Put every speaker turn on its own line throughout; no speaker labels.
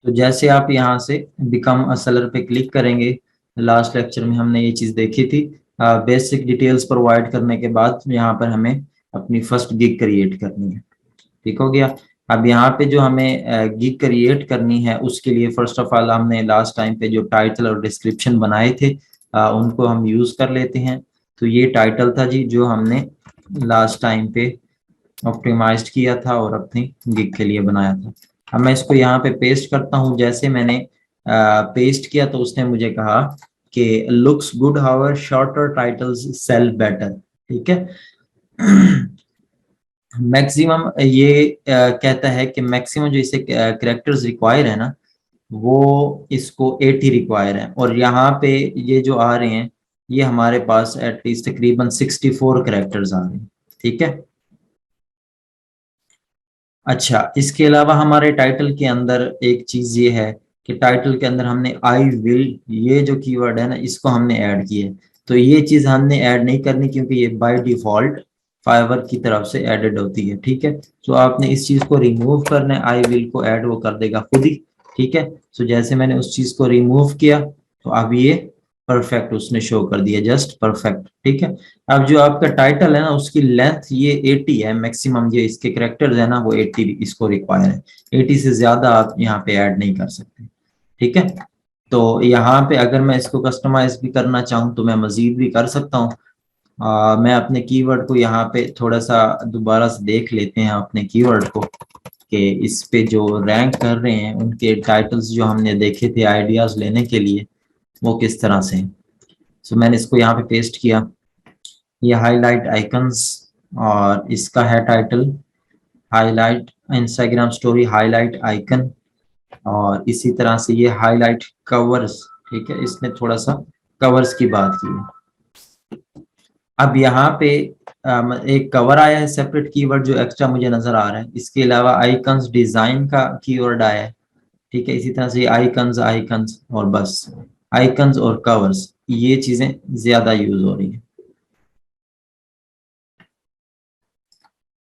तो जैसे आप यहाँ से बिकम अ सेलर पे क्लिक करेंगे, लास्ट लेक्चर में हमने ये चीज देखी थी, बेसिक डिटेल्स प्रोवाइड करने के बाद यहाँ पर हमें अपनी फर्स्ट गिग क्रिएट करनी है। ठीक हो गया। अब यहाँ पे जो हमें गिग क्रिएट करनी है उसके लिए फर्स्ट ऑफ ऑल हमने लास्ट टाइम पे जो टाइटल और डिस्क्रिप्शन बनाए थे उनको हम यूज कर लेते हैं। तो ये टाइटल था जी जो हमने लास्ट टाइम पे ऑप्टिमाइज्ड किया था और अपनी गिग के लिए बनाया था। अब मैं इसको यहाँ पे पेस्ट करता हूँ। जैसे मैंने पेस्ट किया तो उसने मुझे कहा कि looks good however shorter titles sell better. ठीक है। मैक्सिमम ये कहता है कि मैक्सिमम जो इसे कैरेक्टर्स रिक्वायर है ना वो इसको 80 रिक्वायर है, और यहाँ पे ये जो आ रहे हैं ये हमारे पास एटलीस्ट तकरीबन 64 कैरेक्टर्स आ रहे हैं। ठीक है। अच्छा, इसके अलावा हमारे टाइटल के अंदर एक चीज ये है कि टाइटल के अंदर हमने आई विल ये जो कीवर्ड है ना इसको हमने ऐड किया है। तो ये चीज हमने ऐड नहीं करनी क्योंकि ये बाय डिफॉल्ट फाइवर की तरफ से एडेड होती है। ठीक है। तो आपने इस चीज को रिमूव करना है, आई विल को ऐड वो कर देगा खुद ही। ठीक है। तो जैसे मैंने उस चीज को रिमूव किया तो अब ये परफेक्ट उसने शो कर दिया, जस्ट परफेक्ट। ठीक है। अब जो आपका टाइटल है ना उसकी लेंथ ये 80 है मैक्सिमम, ये इसके करेक्टर्स है ना वो 80 इसको रिक्वायर है। 80 से ज्यादा आप यहाँ पे ऐड नहीं कर सकते। ठीक है। तो यहाँ पे अगर मैं इसको कस्टमाइज भी करना चाहूँ तो मैं मजीद भी कर सकता हूँ। मैं अपने कीवर्ड को यहाँ पे थोड़ा सा दोबारा से देख लेते हैं अपने कीवर्ड को कि इस पे जो रैंक कर रहे हैं उनके टाइटल्स जो हमने देखे थे आइडियाज लेने के लिए वो किस तरह से हैं। सो मैंने इसको यहाँ पे पेस्ट किया। ये हाईलाइट आइकन्स और इसका है title highlight Instagram story highlight icon, और इसी तरह से ये हाईलाइट कवर्स। ठीक है। इसने थोड़ा सा कवर्स की बात की है। अब यहाँ पे एक कवर आया है सेपरेट कीवर्ड जो एक्स्ट्रा मुझे नजर आ रहा है। इसके अलावा आइकन्स डिजाइन का कीवर्ड आया है। ठीक है। इसी तरह से आइकन्स आइकन्स और बस आइकन्स और कवर्स ये चीजें ज्यादा यूज हो रही है।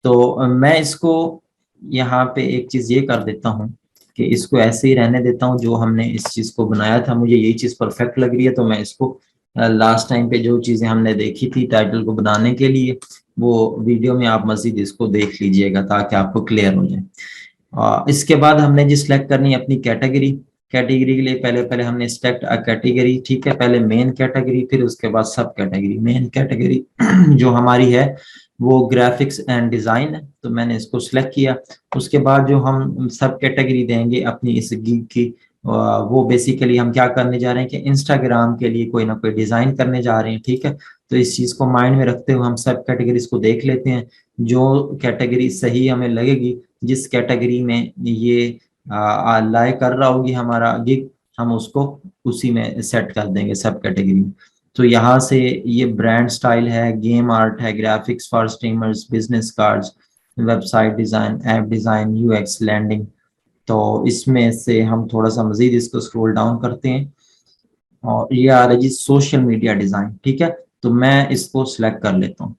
तो मैं इसको यहाँ पे एक चीज ये कर देता हूँ कि इसको ऐसे ही रहने देता हूँ। जो हमने इस चीज को बनाया था मुझे यही चीज परफेक्ट लग रही है, तो मैं इसको लास्ट टाइम पे जो चीजें हमने देखी थी टाइटल को बनाने के लिए वो वीडियो में आप मजीद इसको देख लीजिएगा ताकि आपको क्लियर हो जाए। इसके बाद हमने जी सिलेक्ट करनी है अपनी कैटेगरी। कैटेगरी के लिए पहले पहले हमने सिलेक्ट अ कैटेगरी। ठीक है। पहले मेन कैटेगरी फिर उसके बाद सब कैटेगरी। मेन कैटेगरी जो हमारी है वो ग्राफिक्स एंड डिजाइन है, तो मैंने इसको सिलेक्ट किया। उसके बाद जो हम सब कैटेगरी देंगे अपनी इस गिग की वो बेसिकली हम क्या करने जा रहे हैं कि इंस्टाग्राम के लिए कोई ना कोई डिजाइन करने जा रहे हैं। ठीक है। तो इस चीज को माइंड में रखते हुए हम सब कैटेगरीज को देख लेते हैं। जो कैटेगरी सही हमें लगेगी, जिस कैटेगरी में ये लाइक कर रहा होगी हमारा गिग, हम उसको उसी में सेट कर देंगे सब कैटेगरी में। तो यहाँ से ये ब्रांड स्टाइल है, गेम आर्ट है, graphics for streamers, business cards, website design, app design, UX, landing. तो इसमें से हम थोड़ा सा मजीद इसको स्क्रॉल डाउन करते हैं और ये आ रहा है जी सोशल मीडिया डिजाइन। ठीक है। तो मैं इसको सिलेक्ट कर लेता हूँ।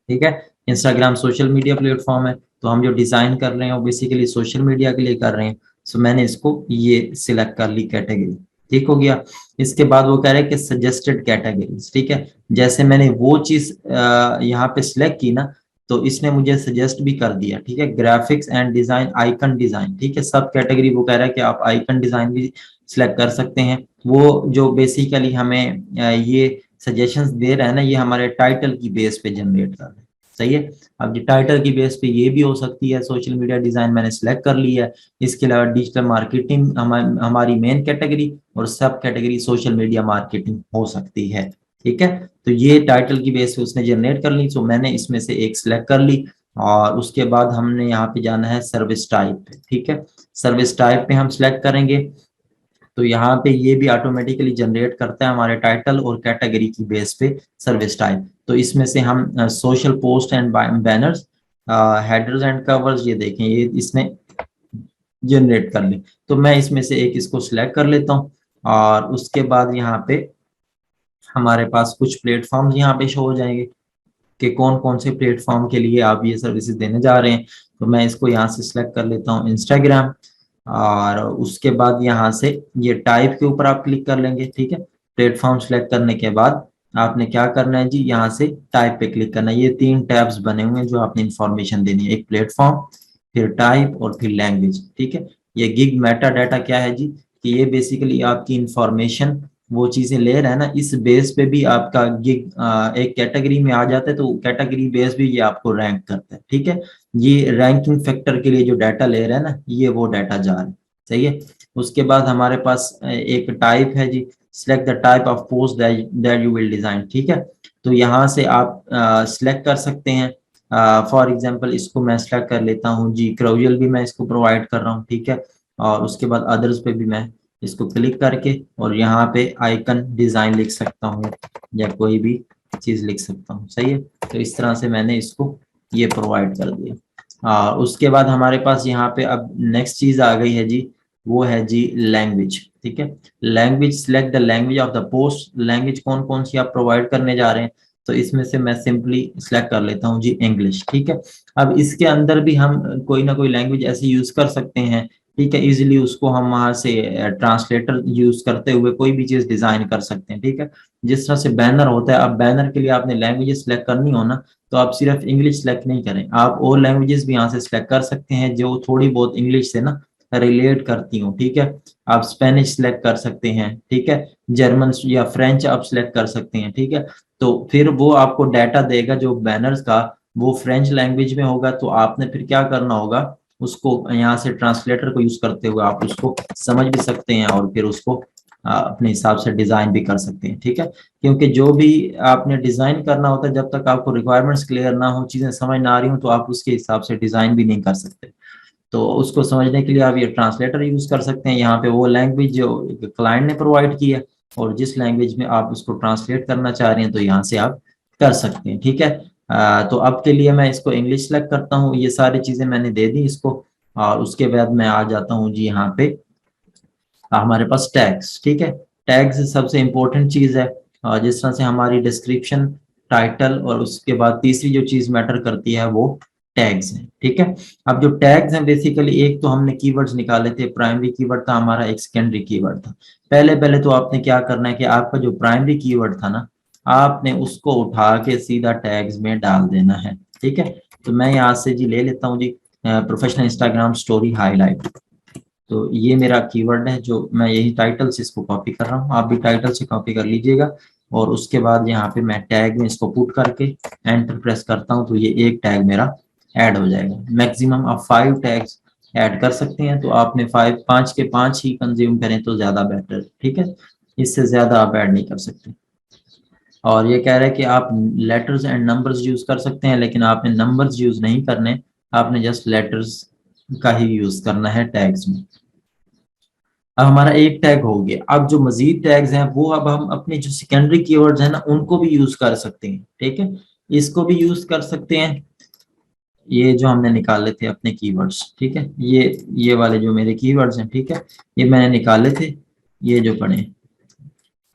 ठीक है। इंस्टाग्राम सोशल मीडिया प्लेटफॉर्म है, तो हम जो डिजाइन कर रहे हैं वो बेसिकली सोशल मीडिया के लिए कर रहे हैं। सो मैंने इसको ये सिलेक्ट कर ली कैटेगरी। ठीक हो गया। इसके बाद वो कह रहे हैं कि सजेस्टेड कैटेगरीज। ठीक है। जैसे मैंने वो चीज यहाँ पे सिलेक्ट की ना तो इसने मुझे सजेस्ट भी कर दिया। ठीक है। Graphics and design, icon design. ठीक है। सब कैटेगरी वो कह रहा है कि आप आइकन डिजाइन भी सिलेक्ट कर सकते हैं। वो जो बेसिकली हमें ये सजेशंस दे रहा है ना ये हमारे टाइटल की बेस पे जनरेट कर रहे हैं। सही है। अब जो टाइटल की बेस पे ये भी हो सकती है। सोशल मीडिया डिजाइन मैंने सिलेक्ट कर लिया है। इसके अलावा डिजिटल मार्केटिंग हमारी मेन कैटेगरी और सब कैटेगरी सोशल मीडिया मार्केटिंग हो सकती है। ठीक है। तो ये टाइटल की बेस पे उसने जनरेट कर ली, तो मैंने इसमें से एक सिलेक्ट कर ली। और उसके बाद हमने यहाँ पे जाना है सर्विस टाइप पे। ठीक है। सर्विस टाइप पे हम सिलेक्ट करेंगे तो यहाँ पे ये भी ऑटोमेटिकली जनरेट करता है हमारे टाइटल और कैटेगरी की बेस पे सर्विस टाइप। तो इसमें से हम social post and banners, headers and covers ये देखें ये इसने जनरेट कर ली। तो मैं इसमें से एक इसको सिलेक्ट कर लेता हूँ और उसके बाद यहाँ पे हमारे पास कुछ प्लेटफॉर्म यहाँ पे शो हो जाएंगे कि कौन कौन से प्लेटफॉर्म के लिए आप ये सर्विसेज देने जा रहे हैं। तो मैं इसको यहाँ से सिलेक्ट कर लेता हूँ इंस्टाग्राम। और उसके बाद यहाँ से ये टाइप के ऊपर आप क्लिक कर लेंगे, ठीक है। प्लेटफॉर्म सेलेक्ट करने के बाद आपने क्या करना है जी, यहाँ से टाइप पे क्लिक करना है। ये 3 टैब्स बने हुए हैं जो आपने इंफॉर्मेशन देनी है, एक प्लेटफॉर्म, फिर टाइप और फिर लैंग्वेज, ठीक है। ये गिग मेटा डाटा क्या है जी, कि ये बेसिकली आपकी इंफॉर्मेशन वो चीजें ले रहा है ना, इस बेस पे भी आपका गिग एक कैटेगरी में आ जाता है, तो कैटेगरी बेस भी ये आपको रैंक करता है, ठीक है। ये रैंकिंग फैक्टर के लिए जो डाटा ले रहा है ना, ये वो डाटा जा रहा है, सही है। उसके बाद हमारे पास एक टाइप है जी, select the type of post that you will design, ठीक है। तो यहाँ से आप सिलेक्ट कर सकते हैं। फॉर एग्जांपल इसको मैं सिलेक्ट कर लेता हूँ जी, क्राउजल भी मैं इसको प्रोवाइड कर रहा हूँ, ठीक है। और उसके बाद अदर्स पे भी मैं इसको क्लिक करके और यहाँ पे आइकन डिजाइन लिख सकता हूँ या कोई भी चीज लिख सकता हूँ, सही है। तो इस तरह से मैंने इसको ये प्रोवाइड कर दिया। उसके बाद हमारे पास यहाँ पे अब नेक्स्ट चीज आ गई है जी, वो है जी लैंग्वेज, ठीक है। Language, select the language of the post, language कौन कौन सी आप प्रोवाइड करने जा रहे हैं, तो इसमें से मैं सिंपली सिलेक्ट कर लेता हूँ जी इंग्लिश, ठीक है। अब इसके अंदर भी हम कोई ना कोई लैंग्वेज ऐसे यूज कर सकते हैं, ठीक है। इजीली उसको हम वहां से ट्रांसलेटर यूज करते हुए कोई भी चीज डिजाइन कर सकते हैं, ठीक है। जिस तरह से बैनर होता है, अब बैनर के लिए आपने लैंग्वेज सेलेक्ट करनी हो ना, तो आप सिर्फ इंग्लिश सेलेक्ट नहीं करें, आप और लैंग्वेजेस भी यहाँ से सिलेक्ट कर सकते हैं जो थोड़ी बहुत इंग्लिश से ना रिलेट करती हूँ, ठीक है। आप स्पेनिश सेलेक्ट कर सकते हैं, ठीक है। जर्मन या फ्रेंच आप सेलेक्ट कर सकते हैं, ठीक है। तो फिर वो आपको डाटा देगा जो बैनर्स का, वो फ्रेंच लैंग्वेज में होगा, तो आपने फिर क्या करना होगा, उसको यहाँ से ट्रांसलेटर को यूज करते हुए आप उसको समझ भी सकते हैं और फिर उसको अपने हिसाब से डिजाइन भी कर सकते हैं, ठीक है। क्योंकि जो भी आपने डिजाइन करना होता है, जब तक आपको रिक्वायरमेंट्स क्लियर ना हो, चीजें समझ ना आ रही हो, तो आप उसके हिसाब से डिजाइन भी नहीं कर सकते। तो उसको समझने के लिए आप ये ट्रांसलेटर यूज कर सकते हैं। यहाँ पे वो लैंग्वेज जो क्लाइंट ने प्रोवाइड की है और जिस लैंग्वेज में आप उसको ट्रांसलेट करना चाह रहे हैं, तो यहाँ से आप कर सकते हैं, ठीक है। तो अब के लिए मैं इसको इंग्लिश सेलेक्ट करता हूँ, ये सारी चीजें मैंने दे दी इसको। और उसके बाद मैं आ जाता हूँ जी यहाँ पे हमारे पास टैग्स, ठीक है। टैग्स सबसे इंपॉर्टेंट चीज है, जिस तरह से हमारी डिस्क्रिप्शन, टाइटल और उसके बाद तीसरी जो चीज मैटर करती है वो टैग्स हैं, ठीक है। अब जो टैग्स हैं बेसिकली, एक तो हमने कीवर्ड्स निकाले थे, प्राइमरी कीवर्ड था हमारा, एक सेकेंडरी कीवर्ड था। पहले पहले तो आपने क्या करना है कि आपका जो प्राइमरी कीवर्ड था ना, आपने उसको उठा के सीधा टैग्स में डाल देना है, ठीक है। तो मैं यहाँ से जी ले लेता हूँ जी, प्रोफेशनल इंस्टाग्राम स्टोरी हाईलाइट। तो ये मेरा कीवर्ड है, जो मैं यही टाइटल से इसको कॉपी कर रहा हूँ, आप भी टाइटल से कॉपी कर लीजिएगा। और उसके बाद यहाँ पे मैं टैग में इसको पुट करके एंटर प्रेस करता हूँ, तो ये एक टैग मेरा ऐड हो जाएगा। मैक्सिमम आप 5 टैग्स ऐड कर सकते हैं, तो आपने 5 के 5 ही कंज्यूम करें तो ज्यादा बेटर, ठीक है। इससे ज्यादा आप ऐड नहीं कर सकते। और ये कह रहा है कि आप लेटर्स एंड नंबर्स यूज कर सकते हैं, लेकिन आपने नंबर्स यूज नहीं करने, आपने जस्ट लेटर्स का ही यूज करना है टैग्स में। अब हमारा एक टैग हो गया। अब जो मजीद टैग्स हैं वो अब हम अपने जो सेकेंडरी कीवर्ड्स हैं ना, उनको भी यूज कर सकते हैं, ठीक है। इसको भी यूज कर सकते हैं, ये जो हमने निकाले थे अपने कीवर्ड्स, ठीक है। ये वाले जो मेरे कीवर्ड्स हैं, ठीक है, ये मैंने निकाले थे, ये जो पड़े,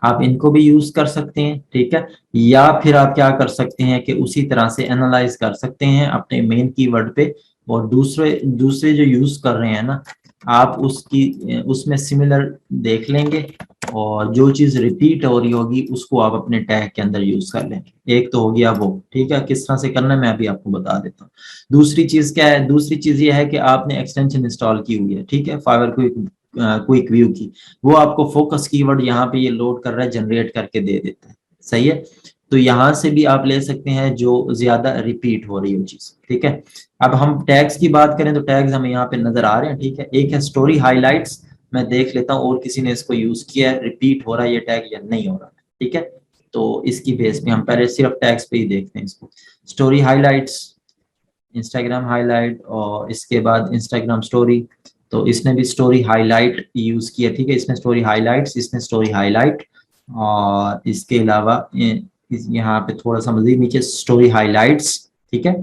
आप इनको भी यूज कर सकते हैं, ठीक है। या फिर आप क्या कर सकते हैं कि उसी तरह से एनालाइज कर सकते हैं अपने मेन कीवर्ड पे, और दूसरे दूसरे जो यूज कर रहे हैं ना, आप उसकी उसमें सिमिलर देख लेंगे, और जो चीज रिपीट हो रही होगी उसको आप अपने टैग के अंदर यूज कर लेंगे। एक तो हो गया वो, ठीक है। किस तरह से करना है मैं अभी आपको बता देता हूँ। दूसरी चीज क्या है, दूसरी चीज ये है कि आपने एक्सटेंशन इंस्टॉल की हुई है, ठीक है, फाइवर क्विक व्यू की। वो आपको फोकस कीवर्ड यहाँ पे ये लोड कर रहा है, जनरेट करके दे देता है, सही है। तो यहाँ से भी आप ले सकते हैं जो ज्यादा रिपीट हो रही हो चीज, ठीक है। अब हम टैग्स की बात करें तो टैग्स हमें यहाँ पे नजर आ रहे हैं, ठीक है। एक है स्टोरी हाईलाइट्स, मैं देख लेता हूँ और किसी ने इसको यूज किया है, रिपीट हो रहा है ये टैग या नहीं हो रहा, ठीक है। तो इसकी बेस पे हम पहले सिर्फ टैग्स पे ही देखते हैं इसको। स्टोरी हाईलाइट्स, इंस्टाग्राम हाईलाइट, और इसके बाद इंस्टाग्राम स्टोरी। तो इसने भी स्टोरी हाईलाइट यूज किया, ठीक है। इसने स्टोरी हाईलाइट्स, इसने स्टोरी हाईलाइट, और इसके अलावा यहाँ पे थोड़ा सा मजीद नीचे स्टोरी हाईलाइट्स, ठीक है।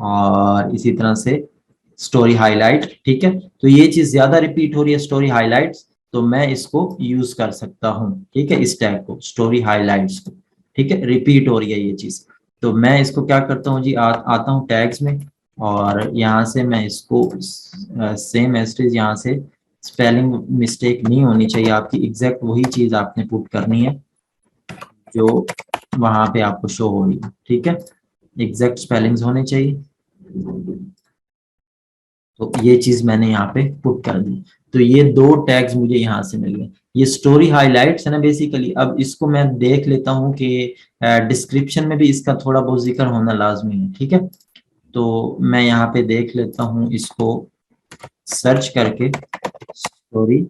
और इसी तरह से स्टोरी हाईलाइट, ठीक है। तो ये चीज ज्यादा रिपीट हो रही है स्टोरी हाईलाइट्स, तो मैं इसको यूज कर सकता हूँ, ठीक है, इस टैग को, स्टोरी हाईलाइट्स को, ठीक है। रिपीट हो रही है ये चीज, तो मैं इसको क्या करता हूँ जी, आता हूँ टैग्स में, और यहाँ से मैं इसको सेम एज इट इज यहाँ से स्पेलिंग मिस्टेक नहीं होनी चाहिए आपकी, एग्जैक्ट वही चीज आपने पुट करनी है जो वहां पे आपको शो हो रही है, ठीक है, एग्जैक्ट स्पेलिंग्स होने चाहिए। तो ये चीज मैंने यहाँ पे पुट कर दी। तो ये दो टैग्स मुझे यहाँ से मिल गए। ये स्टोरी हाइलाइट्स है ना बेसिकली। अब इसको मैं देख लेता हूँ कि डिस्क्रिप्शन में भी इसका थोड़ा बहुत जिक्र होना लाजमी है, ठीक है। तो मैं यहाँ पे देख लेता हूँ इसको सर्च करके, स्टोरी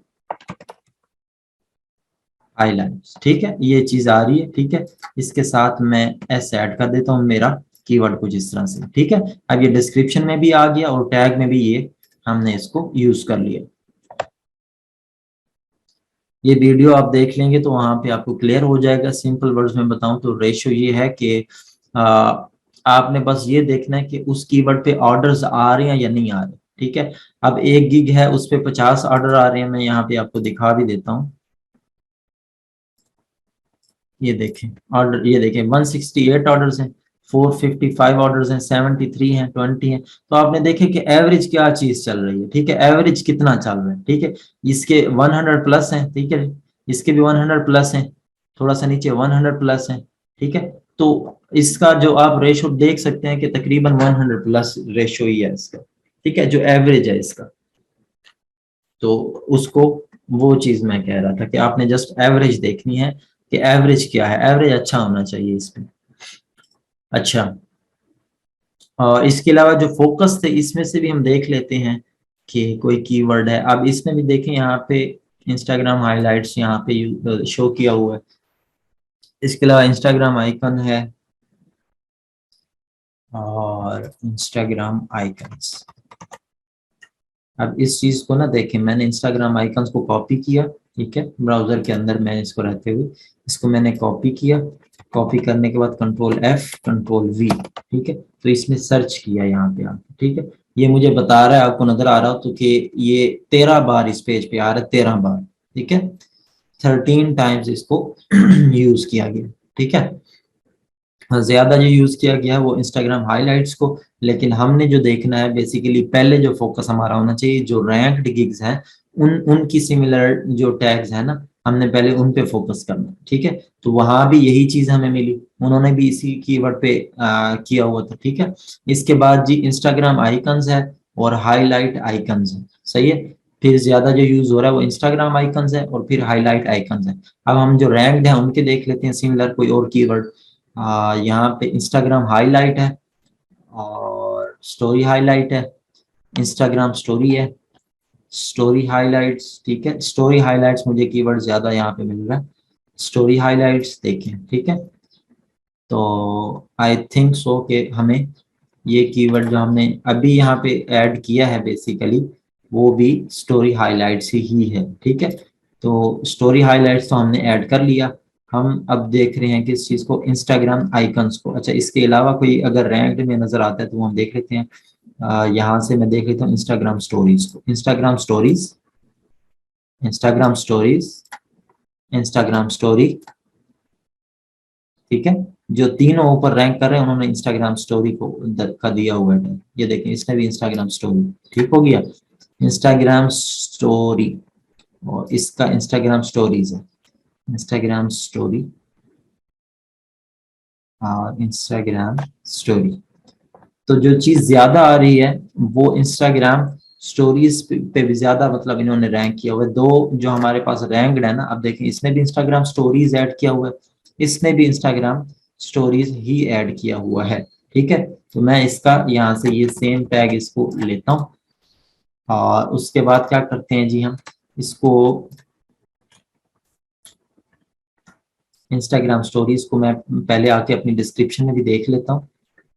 हाइलाइट्स, ठीक है, ये चीज आ रही है, ठीक है। इसके साथ मैं एस ऐड कर देता हूँ मेरा कीवर्ड कुछ इस तरह से, ठीक है। अब ये डिस्क्रिप्शन में भी आ गया और टैग में भी ये हमने इसको यूज कर लिया। ये वीडियो आप देख लेंगे तो वहां पे आपको क्लियर हो जाएगा। सिंपल वर्ड्स में बताऊं तो रेशियो ये है कि आ, आपने बस ये देखना है कि उस कीवर्ड पे ऑर्डर्स आ रहे हैं या नहीं आ रहे, ठीक है। अब 1 गिग है, उस पे 50 ऑर्डर आ रहे हैं, मैं यहाँ पे आपको दिखा भी देता हूँ। ये देखें ऑर्डर, ये देखें 168 ऑर्डर्स हैं, 455 ऑर्डर्स हैं, 73 हैं, 20 हैं। तो आपने देखे कि एवरेज क्या चीज चल रही है, ठीक है, एवरेज कितना चल रहा है, ठीक है। इसके 100 प्लस हैं, ठीक है, इसके भी 100 प्लस हैं, थोड़ा सा नीचे 100 प्लस हैं, ठीक है। तो इसका जो आप रेशो देख सकते हैं कि तकरीबन 100 प्लस रेशो ही है इसका, ठीक है, जो एवरेज है इसका। तो उसको, वो चीज मैं कह रहा था कि आपने जस्ट एवरेज देखनी है कि एवरेज क्या है, एवरेज अच्छा होना चाहिए इसमें। अच्छा, और इसके अलावा जो फोकस थे इसमें से भी हम देख लेते हैं कि कोई कीवर्ड है। अब इसमें भी देखें यहाँ पे इंस्टाग्राम हाइलाइट्स यहाँ पे शो किया हुआ है। इसके अलावा इंस्टाग्राम आइकन है और इंस्टाग्राम आइकन्स। अब इस चीज को ना देखें, मैंने इंस्टाग्राम आइकन्स को कॉपी किया, ठीक है, ब्राउजर के अंदर मैं इसको रहते हुए इसको मैंने कॉपी किया। कॉपी करने के बाद कंट्रोल एफ कंट्रोल वी, ठीक है, तो इसमें सर्च किया यहाँ पे आके, ठीक है। ये मुझे बता रहा है, आपको नजर आ रहा हो तो कि ये 13 बार इस पेज पे आ रहा है, 13 बार, ठीक है, 13 टाइम्स इसको यूज किया गया, ठीक है। ज्यादा जो यूज किया गया है वो इंस्टाग्राम हाइलाइट्स को। लेकिन हमने जो देखना है बेसिकली, पहले जो फोकस हमारा होना चाहिए जो रैंक्ड गिग्स हैं, उनकी सिमिलर जो टैग्स है ना, हमने पहले उन पे फोकस करना है, ठीक है। तो वहां भी यही चीज हमें मिली, उन्होंने भी इसी कीवर्ड पे किया हुआ था, ठीक है। इसके बाद जी इंस्टाग्राम आइकन्स है और हाईलाइट आइकन्स है, सही है। फिर ज्यादा जो यूज हो रहा है वो इंस्टाग्राम आइकन्स है और फिर हाईलाइट आइकन्स है। अब हम जो रैंक्ड है उनके देख लेते हैं सिमिलर कोई और कीवर्ड। यहाँ पे इंस्टाग्राम हाईलाइट है और स्टोरी हाईलाइट है, इंस्टाग्राम स्टोरी है, स्टोरी हाईलाइट्स, ठीक है। स्टोरी हाईलाइट्स मुझे कीवर्ड ज्यादा यहाँ पे मिल रहा है, स्टोरी हाईलाइट्स देखें, ठीक है। तो आई थिंक सो कि हमें ये कीवर्ड जो हमने अभी यहाँ पे ऐड किया है बेसिकली, वो भी स्टोरी हाइलाइट्स ही है, ठीक है। तो स्टोरी हाइलाइट्स तो हमने ऐड कर लिया। हम अब देख रहे हैं कि इस चीज को, इंस्टाग्राम आइकन्स को। अच्छा, इसके अलावा कोई अगर रैंक्ड में नजर आता है तो वो हम देख लेते हैं। यहाँ से मैं देख लेता हूँ इंस्टाग्राम स्टोरीज को, Instagram stories, Instagram stories, Instagram story, ठीक है। जो तीनों ऊपर रैंक कर रहे हैं उन्होंने इंस्टाग्राम स्टोरी को का दिया हुआ है। ये देखें, इसने भी इंस्टाग्राम स्टोरी, ठीक हो गया, इंस्टाग्राम स्टोरी, और इसका इंस्टाग्राम स्टोरीज है, इंस्टाग्राम स्टोरी और इंस्टाग्राम स्टोरी। तो जो चीज ज्यादा आ रही है वो इंस्टाग्राम स्टोरीज पे भी ज्यादा, मतलब इन्होंने रैंक किया हुआ है। दो जो हमारे पास रैंक्ड है ना, अब देखें इसने भी इंस्टाग्राम स्टोरीज ऐड किया हुआ है, इसने भी इंस्टाग्राम स्टोरीज ही ऐड किया हुआ है, ठीक है। तो मैं इसका यहाँ से ये सेम टैग इसको लेता हूँ और उसके बाद क्या करते हैं जी, हम इसको इंस्टाग्राम स्टोरीज को मैं पहले आके अपनी डिस्क्रिप्शन में भी देख लेता हूँ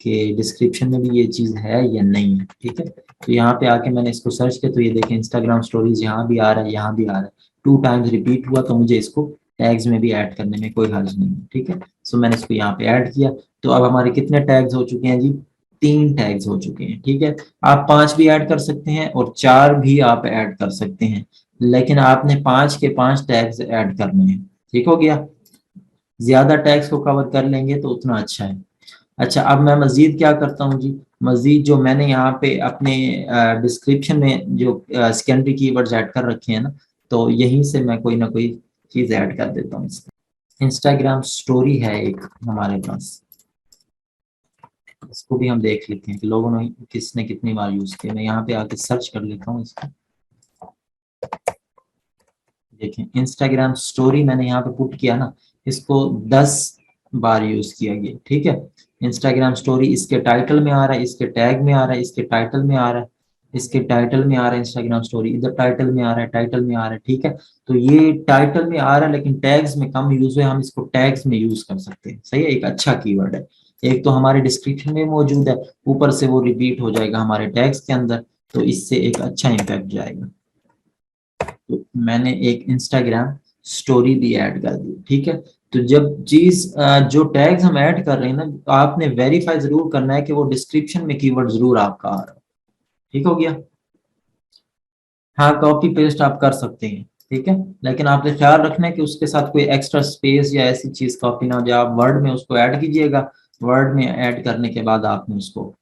कि डिस्क्रिप्शन में भी ये चीज है या नहीं है, ठीक है। तो यहाँ पे आके मैंने इसको सर्च किया तो ये देखें इंस्टाग्राम स्टोरीज यहाँ भी आ रहा है, यहाँ भी आ रहा है, 2 टाइम्स रिपीट हुआ, तो मुझे इसको टैग्स में भी ऐड करने में कोई हर्ज नहीं है, ठीक है। सो मैंने इसको यहाँ पे ऐड किया। तो अब हमारे कितने टैग्स हो चुके हैं जी, 3 टैग्स हो चुके हैं, ठीक है। आप 5 भी ऐड कर सकते हैं और 4 भी आप ऐड कर सकते हैं, लेकिन आपने 5 के 5 टैग्स ऐड करने हैं, ठीक हो गया। ज्यादा टैग्स को कवर कर लेंगे तो उतना अच्छा है। अच्छा, अब मैं मजीद क्या करता हूँ जी, मजीद जो मैंने यहाँ पे अपने डिस्क्रिप्शन में जो सेकेंडरी कीवर्ड्स ऐड कर रखे हैं ना, तो यहीं से मैं कोई ना कोई चीज ऐड कर देता हूँ। इंस्टाग्राम स्टोरी है एक हमारे पास, इसको भी हम देख लेते हैं कि लोगों ने किसने कितनी बार यूज किया। मैं यहाँ पे आके सर्च कर लेता हूँ इसको। देखें, इंस्टाग्राम स्टोरी मैंने यहाँ पे पुट किया ना, इसको 10 बार यूज किया गया, ठीक है। इंस्टाग्राम स्टोरी इसके टाइटल में आ रहा है, इसके टैग में आ रहा है, इसके टाइटल में आ रहा है, इसके टाइटल में आ रहा है इंस्टाग्राम स्टोरी, इधर टाइटल में आ रहा है, टाइटल में आ रहा है, ठीक है। तो ये टाइटल में आ रहा है लेकिन टैग्स में कम यूज है, हम इसको टैग्स में यूज कर सकते हैं, सही है। एक अच्छा कीवर्ड है, एक तो हमारे डिस्क्रिप्शन में मौजूद है, ऊपर से वो रिपीट हो जाएगा हमारे टैग्स के अंदर, तो इससे एक अच्छा इम्पैक्ट जाएगा। तो मैंने एक इंस्टाग्राम स्टोरी भी ऐड कर दी, ठीक है। तो जब चीज जो टैग्स हम ऐड कर रहे हैं ना, आपने वेरीफाई जरूर करना है कि वो डिस्क्रिप्शन में कीवर्ड जरूर आपका आ रहा है, ठीक हो गया। हाँ, कॉपी पेस्ट आप कर सकते हैं, ठीक है, लेकिन आपने ख्याल रखना है कि उसके साथ कोई एक्स्ट्रा स्पेस या ऐसी चीज कॉपी ना हो जाए। आप वर्ड में उसको ऐड कीजिएगा, वर्ड में ऐड करने के बाद आपने उसको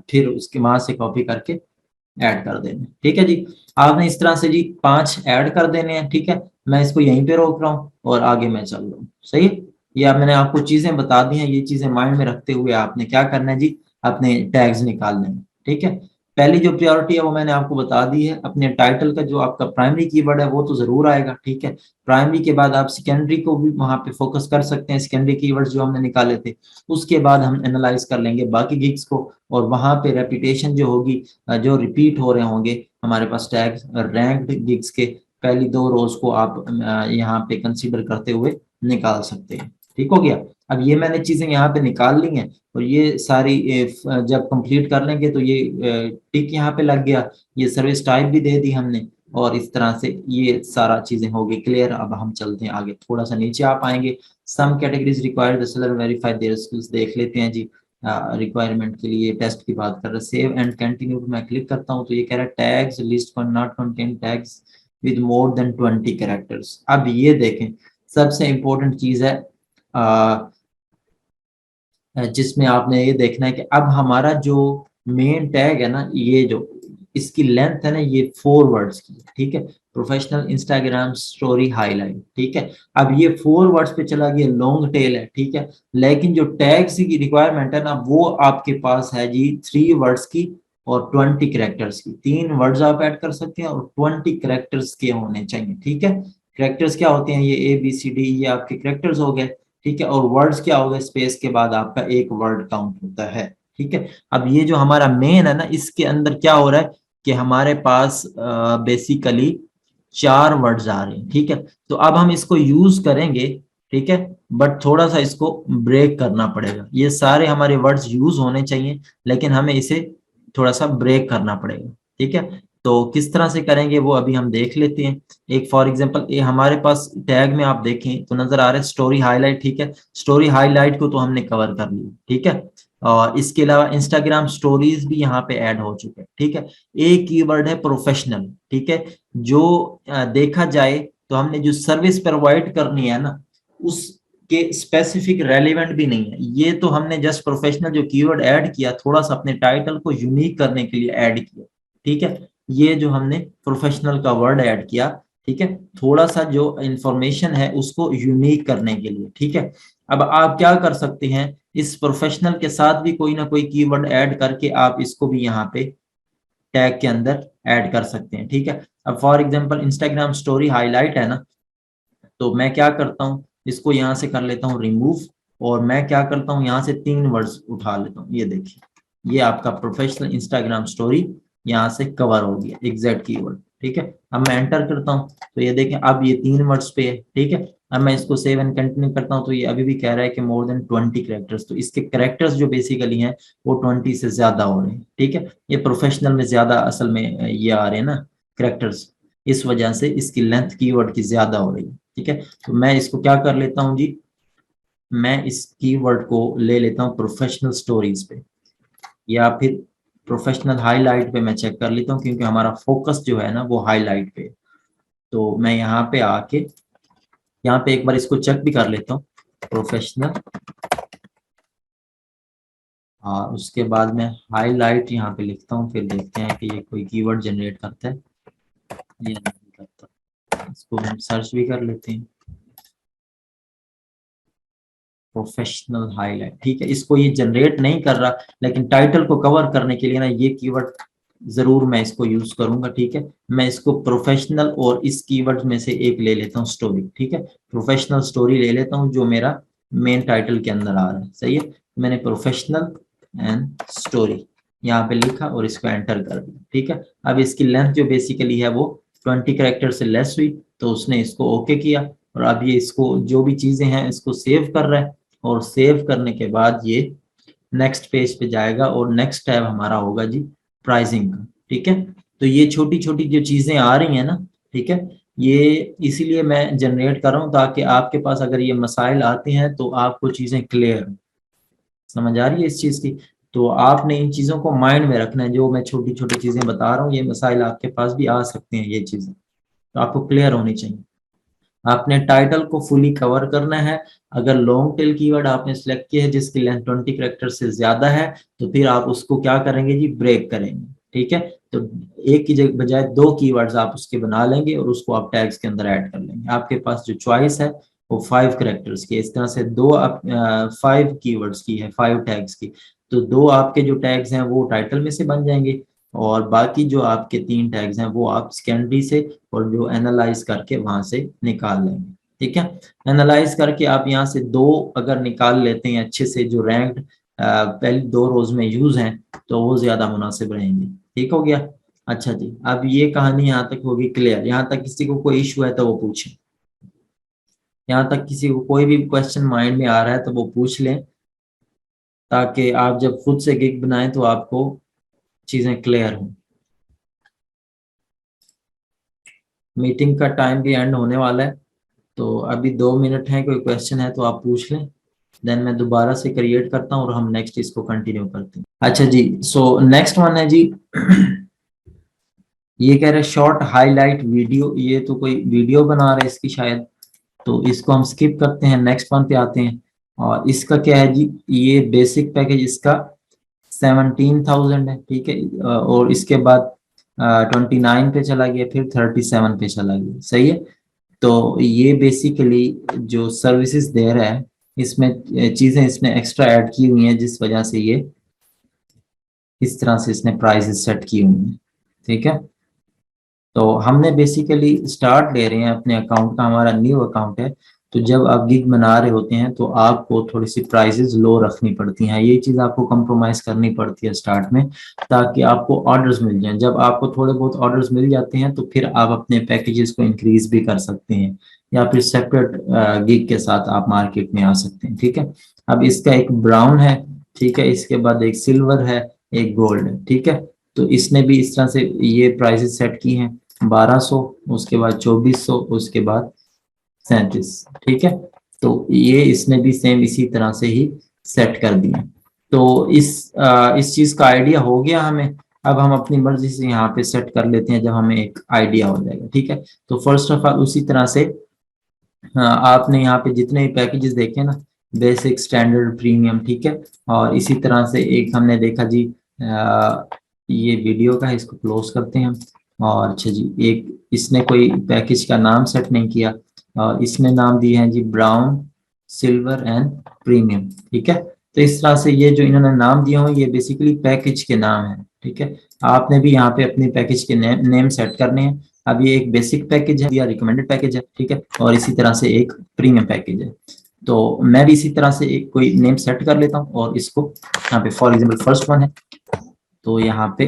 फिर उसके वहां से कॉपी करके ऐड कर देने, ठीक है जी। आपने इस तरह से जी 5 ऐड कर देने हैं, ठीक है। मैं इसको यहीं पे रोक रहा हूँ और आगे मैं चल रहा हूँ, सही है। ये अब मैंने आपको चीजें बता दी हैं, ये चीजें माइंड में रखते हुए आपने क्या करना है जी, अपने टैग्स निकालने हैं, ठीक है। पहली जो प्रायोरिटी है वो मैंने आपको बता दी है, अपने टाइटल का जो आपका प्राइमरी कीवर्ड है वो तो जरूर आएगा, ठीक है। प्राइमरी के बाद आप सेकेंडरी को भी वहां पे फोकस कर सकते हैं, सेकेंडरी कीवर्ड्स जो हमने निकाले थे। उसके बाद हम एनालाइज कर लेंगे बाकी गिग्स को, और वहां पे रेपिटेशन जो होगी, जो रिपीट हो रहे होंगे हमारे पास टैग्स, रैंक्ड गिग्स के पहली 2 रोज को आप यहाँ पे कंसीडर करते हुए निकाल सकते हैं, ठीक हो गया। अब ये मैंने चीजें यहाँ पे निकाल ली हैं, और ये सारी जब कंप्लीट कर लेंगे तो ये टिक यहाँ पे लग गया, ये सर्विस टाइप भी दे दी हमने, और इस तरह से ये सारा चीजें हो गई क्लियर। अब हम चलते हैं आगे, थोड़ा सा नीचे आप आएंगे, some categories required the seller verify their skills, देख लेते हैं जी। रिक्वायरमेंट के लिए टेस्ट की बात कर रहे हैं, सेव एंड कंटिन्यू पे मैं क्लिक करता हूँ तो ये कह रहा है tags list for not contain tags with more than 20 characters. अब ये देखें, सबसे इंपॉर्टेंट चीज है जिसमें आपने ये देखना है कि अब हमारा जो मेन टैग है ना, ये जो इसकी लेंथ है ना, ये 4 वर्ड्स की, ठीक है। प्रोफेशनल इंस्टाग्राम स्टोरी हाईलाइट, ठीक है। अब ये 4 वर्ड्स पे चला गया, लॉन्ग टेल है, ठीक है। लेकिन जो टैग्स की रिक्वायरमेंट है ना, वो आपके पास है जी 3 वर्ड्स की और 20 कैरेक्टर्स की। 3 वर्ड्स आप ऐड कर सकते हैं और 20 कैरेक्टर्स के होने चाहिए, ठीक है। कैरेक्टर्स क्या होते हैं, ये ABCD, ये आपके कैरेक्टर्स हो गए, ठीक है। और वर्ड्स क्या होगा, स्पेस के बाद आपका एक वर्ड काउंट होता है, ठीक है। अब ये जो हमारा मेन है ना, इसके अंदर क्या हो रहा है कि हमारे पास बेसिकली 4 वर्ड्स आ रहे हैं, ठीक है। तो अब हम इसको यूज करेंगे, ठीक है, बट थोड़ा सा इसको ब्रेक करना पड़ेगा। ये सारे हमारे वर्ड्स यूज होने चाहिए, लेकिन हमें इसे थोड़ा सा ब्रेक करना पड़ेगा, ठीक है। तो किस तरह से करेंगे वो अभी हम देख लेते हैं। एक फॉर एग्जांपल, ये हमारे पास टैग में आप देखें तो नजर आ रहा है स्टोरी हाईलाइट, ठीक है। स्टोरी हाईलाइट को तो हमने कवर कर लिया, ठीक है। और इसके अलावा इंस्टाग्राम स्टोरीज भी यहाँ पे ऐड हो चुके हैं, ठीक है। एक कीवर्ड है प्रोफेशनल, ठीक है। जो देखा जाए तो हमने जो सर्विस प्रोवाइड करनी है ना, उसके स्पेसिफिक रेलिवेंट भी नहीं है ये, तो हमने जस्ट प्रोफेशनल जो कीवर्ड ऐड किया, थोड़ा सा अपने टाइटल को यूनिक करने के लिए ऐड किया, ठीक है। ये जो हमने प्रोफेशनल का वर्ड ऐड किया, ठीक है, थोड़ा सा जो इंफॉर्मेशन है उसको यूनिक करने के लिए, ठीक है। अब आप क्या कर सकते हैं, इस प्रोफेशनल के साथ भी कोई ना कोई कीवर्ड ऐड करके आप इसको भी यहाँ पे टैग के अंदर ऐड कर सकते हैं, ठीक है। अब for example Instagram story highlight है ना, तो मैं क्या करता हूँ, इसको यहाँ से कर लेता हूँ रिमूव, और मैं क्या करता हूँ, यहाँ से 3 वर्ड्स उठा लेता हूँ। ये देखिए, ये आपका प्रोफेशनल इंस्टाग्राम स्टोरी यहाँ से कवर हो गया, एग्जैक्ट कीवर्ड, ठीक है। अब मैं एंटर करता हूँ तो ये देखें, अब ये 3 वर्ड्स पे है, ठीक है। अब मैं इसको सेव एंड कंटिन्यू करता हूँ तो ये अभी भी कह रहा है कि मोर देन 20 कैरेक्टर्स, तो इसके कैरेक्टर्स जो बेसिकली हैं वो 20 से ज्यादा हो रहे हैं, ठीक है। ये प्रोफेशनल में ज्यादा असल में ये आ रहे हैं ना कैरेक्टर्स, इस वजह से इसकी लेंथ कीवर्ड की ज्यादा हो रही है, ठीक है। तो मैं इसको क्या कर लेता हूँ जी, मैं इस कीवर्ड को ले लेता हूँ प्रोफेशनल स्टोरीज पे, या फिर प्रोफेशनल हाईलाइट पे मैं चेक कर लेता हूँ, क्योंकि हमारा फोकस जो है ना वो हाईलाइट पे। तो मैं यहाँ पे आके यहाँ पे एक बार इसको चेक भी कर लेता हूँ, प्रोफेशनल और उसके बाद मैं हाईलाइट यहाँ पे लिखता हूँ, फिर देखते हैं कि ये कोई कीवर्ड जनरेट करता है या नहीं करता। इसको हम सर्च भी कर लेते हैं, प्रोफेशनल हाईलाइट, ठीक है। इसको ये जनरेट नहीं कर रहा, लेकिन टाइटल को कवर करने के लिए ना ये कीवर्ड जरूर मैं इसको यूज करूंगा, ठीक है। मैं इसको प्रोफेशनल और इस कीवर्ड में से एक ले लेता हूँ, स्टोरी, ठीक है। प्रोफेशनल स्टोरी ले लेता हूँ जो मेरा मेन टाइटल के अंदर आ रहा है, सही है। मैंने प्रोफेशनल एंड स्टोरी यहाँ पे लिखा और इसको एंटर कर दिया, ठीक है। अब इसकी लेंथ जो बेसिकली है वो 20 कैरेक्टर से लेस हुई, तो उसने इसको ओके किया, और अब ये इसको जो भी चीजें हैं इसको सेव कर रहा है, और सेव करने के बाद ये नेक्स्ट पेज पे जाएगा, और नेक्स्ट टैब हमारा होगा जी प्राइसिंग का, ठीक है। तो ये छोटी छोटी जो चीजें आ रही हैं ना, ठीक है, ये इसीलिए मैं जनरेट कर रहा हूँ ताकि आपके पास अगर ये मसाइल आते हैं तो आपको चीजें क्लियर समझ आ रही है इस चीज की। तो आपने इन चीजों को माइंड में रखना है, जो मैं छोटी छोटी चीजें बता रहा हूँ, ये मसाइल आपके पास भी आ सकते हैं, ये चीजें तो आपको क्लियर होनी चाहिए। आपने टाइटल को फुली कवर करना है। अगर लॉन्ग टेल कीवर्ड आपने सिलेक्ट किया है जिसकी लेंथ 20 कैरेक्टर से ज्यादा है, तो फिर आप उसको क्या करेंगे जी, ब्रेक करेंगे, ठीक है। तो एक की जगह बजाय दो कीवर्ड्स आप उसके बना लेंगे और उसको आप टैग्स के अंदर ऐड कर लेंगे। आपके पास जो चॉइस है वो 5 कैरेक्टर्स की, इस तरह से दो 5 कीवर्ड्स की है, 5 टैग्स की। तो दो आपके जो टैग्स हैं वो टाइटल में से बन जाएंगे, और बाकी जो आपके 3 टैग्स हैं वो आप सेकेंडरी से और जो एनालाइज करके वहां से निकाल लेंगे, ठीक है। एनालाइज करके आप यहाँ से दो अगर निकाल लेते हैं अच्छे से, जो रैंक्ड पहले 2 रोज में यूज हैं, तो वो ज्यादा मुनासिब रहेंगे, ठीक हो गया। अच्छा जी, अब ये कहानी यहाँ तक होगी क्लियर। यहाँ तक किसी को कोई इशू है तो वो पूछे, यहाँ तक किसी को कोई भी क्वेश्चन माइंड में आ रहा है तो वो पूछ लें, ताकि आप जब खुद से गिग बनाएं तो आपको चीजें क्लियर हों। मीटिंग का टाइम भी एंड होने वाला है, तो अभी 2 मिनट है, कोई क्वेश्चन है तो आप पूछ लें, देन मैं दोबारा से क्रिएट करता हूँ और हम नेक्स्ट इसको कंटिन्यू करते हैं। अच्छा जी, सो नेक्स्ट वन है जी ये कह रहे शॉर्ट हाईलाइट वीडियो, ये तो कोई वीडियो बना रहे हैं इसकी शायद, तो इसको हम स्किप करते हैं, नेक्स्ट वन पे आते हैं। और इसका क्या है जी, ये बेसिक पैकेज इसका 17,000 है, ठीक है। और इसके बाद 29 पे चला गया, फिर 37 पे चला गया, सही है। तो ये बेसिकली जो सर्विसेज दे रहा है, इसमें चीजें इसने एक्स्ट्रा ऐड की हुई हैं, जिस वजह से ये इस तरह से इसने प्राइसेस सेट की हुई हैं, ठीक है। तो हमने बेसिकली स्टार्ट ले रहे हैं अपने अकाउंट का, हमारा न्यू अकाउंट है। तो जब आप गिग बना रहे होते हैं तो आपको थोड़ी सी प्राइसेस लो रखनी पड़ती हैं, ये चीज आपको कंप्रोमाइज करनी पड़ती है स्टार्ट में, ताकि आपको ऑर्डर्स मिल जाएं। जब आपको थोड़े बहुत ऑर्डर्स मिल जाते हैं तो फिर आप अपने पैकेजेस को इंक्रीज भी कर सकते हैं, या फिर सेपरेट गिग के साथ आप मार्केट में आ सकते हैं, ठीक है। अब इसका एक ब्राउन है, ठीक है, इसके बाद एक सिल्वर है, एक गोल्ड है, ठीक है। तो इसने भी इस तरह से ये प्राइसेस सेट की हैं, 1200, उसके बाद 2400, उसके बाद 37, ठीक है। तो ये इसने भी सेम इसी तरह से ही सेट कर दिया। तो इस चीज का आइडिया हो गया हमें। अब हम अपनी मर्जी से यहाँ पे सेट कर लेते हैं जब हमें एक आइडिया हो जाएगा, ठीक है। तो फर्स्ट ऑफ ऑल उसी तरह से आपने यहाँ पे जितने भी पैकेजेस देखे ना, बेसिक, स्टैंडर्ड, प्रीमियम, ठीक है। और इसी तरह से एक हमने देखा जी ये वीडियो का है, इसको क्लोज करते हैं हम। और अच्छा जी, एक इसने कोई पैकेज का नाम सेट नहीं किया, और इसने नाम दिए हैं जी ब्राउन, सिल्वर एंड प्रीमियम, ठीक है। तो इस तरह से ये जो इन्होंने नाम दिए हों ये बेसिकली पैकेज के नाम है, ठीक है। आपने भी यहाँ पे अपने पैकेज के नेम सेट करने हैं। अब ये एक बेसिक पैकेज है या रिकमेंडेड पैकेज है, ठीक है, और इसी तरह से एक प्रीमियम पैकेज है। तो मैं भी इसी तरह से एक कोई नेम सेट कर लेता हूँ, और इसको यहाँ पे फॉर एग्जाम्पल फर्स्ट वन है, तो यहाँ पे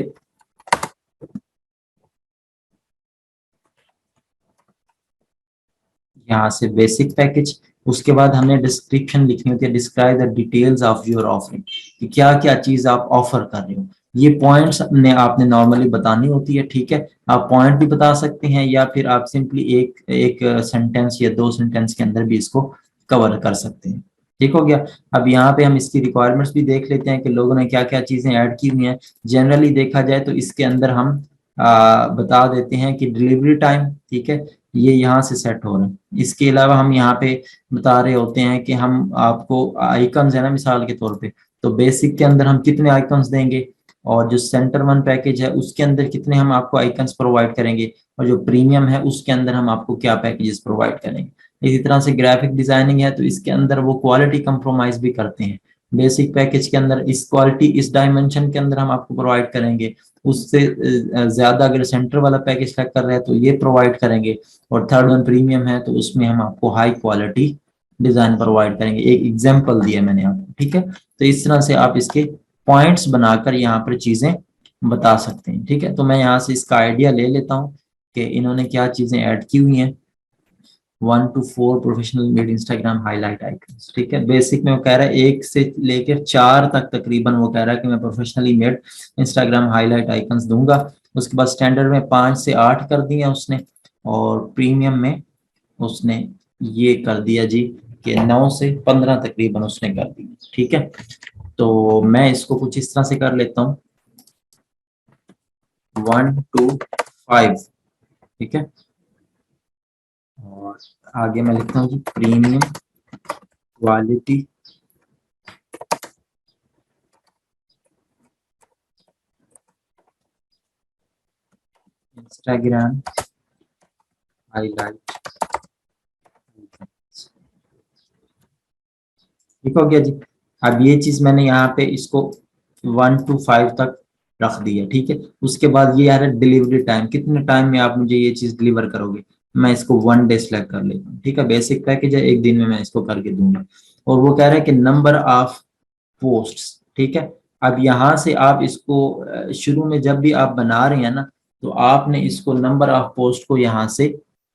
यहाँ से बेसिक पैकेज, उसके बाद हमने डिस्क्रिप्शन लिखनी होती है, describe the details of your offering, कि क्या क्या चीज आप ऑफर कर रहे हो। ये पॉइंट्स ने आपने नॉर्मली बतानी होती है, ठीक है। आप पॉइंट भी बता सकते हैं, या फिर आप सिंपली एक एक सेंटेंस या 2 सेंटेंस के अंदर भी इसको कवर कर सकते हैं, ठीक हो गया। अब यहाँ पे हम इसकी रिक्वायरमेंट्स भी देख लेते हैं कि लोगों ने क्या क्या चीजें ऐड की हुई हैं। जनरली देखा जाए तो इसके अंदर हम बता देते हैं कि डिलीवरी टाइम, ठीक है, ये यहाँ से सेट हो रहा है। इसके अलावा हम यहाँ पे बता रहे होते हैं कि हम आपको आइकन्स है ना, मिसाल के तौर पे, तो बेसिक के अंदर हम कितने आइकन्स देंगे, और जो सेंटर वन पैकेज है उसके अंदर कितने हम आपको आइकन्स प्रोवाइड करेंगे, और जो प्रीमियम है उसके अंदर हम आपको क्या पैकेजेस प्रोवाइड करेंगे। इसी तरह से ग्राफिक डिजाइनिंग है तो इसके अंदर वो क्वालिटी कंप्रोमाइज भी करते हैं। बेसिक पैकेज के अंदर इस क्वालिटी इस डायमेंशन के अंदर हम आपको प्रोवाइड करेंगे, उससे ज्यादा अगर सेंटर वाला पैकेज सेलेक्ट कर रहे हैं तो ये प्रोवाइड करेंगे, और थर्ड वन प्रीमियम है तो उसमें हम आपको हाई क्वालिटी डिजाइन प्रोवाइड करेंगे। एक एग्जांपल दिया मैंने आपको, ठीक है। तो इस तरह से आप इसके पॉइंट्स बनाकर यहाँ पर चीजें बता सकते हैं, ठीक है। तो मैं यहाँ से इसका आइडिया ले लेता हूँ कि इन्होंने क्या चीजें ऐड की हुई हैं। 1 to 4 professional made Instagram highlight icons, ठीक है। बेसिक में वो कह रहा है 1 से लेकर 4 तक तकरीबन वो कह रहा है कि मैं professionally made Instagram highlight icons दूंगा। उसके बाद स्टैंडर्ड में 5 से 8 कर दिया उसने, और प्रीमियम में उसने ये कर दिया जी कि 9 से 15 तकरीबन उसने कर दिया, ठीक है। तो मैं इसको कुछ इस तरह से कर लेता हूँ 1 to 5, ठीक है। और आगे मैं लिखता हूँ जी प्रीमियम क्वालिटी इंस्टाग्राम हाईलाइट, ठीक हो गया जी। अब ये चीज मैंने यहाँ पे इसको 1 to 5 तक रख दिया, ठीक है। उसके बाद ये आ रहा है डिलीवरी टाइम, कितने टाइम में आप मुझे ये चीज डिलीवर करोगे। मैं इसको 1 डे सेलेक्ट कर लेता हूँ, ठीक है। बेसिक पैकेज है, 1 दिन में मैं इसको करके दूंगा। और वो कह रहा है कि नंबर ऑफ पोस्ट्स, ठीक है। अब यहाँ से आप इसको शुरू में जब भी आप बना रहे हैं ना, तो आपने इसको नंबर ऑफ पोस्ट को यहाँ से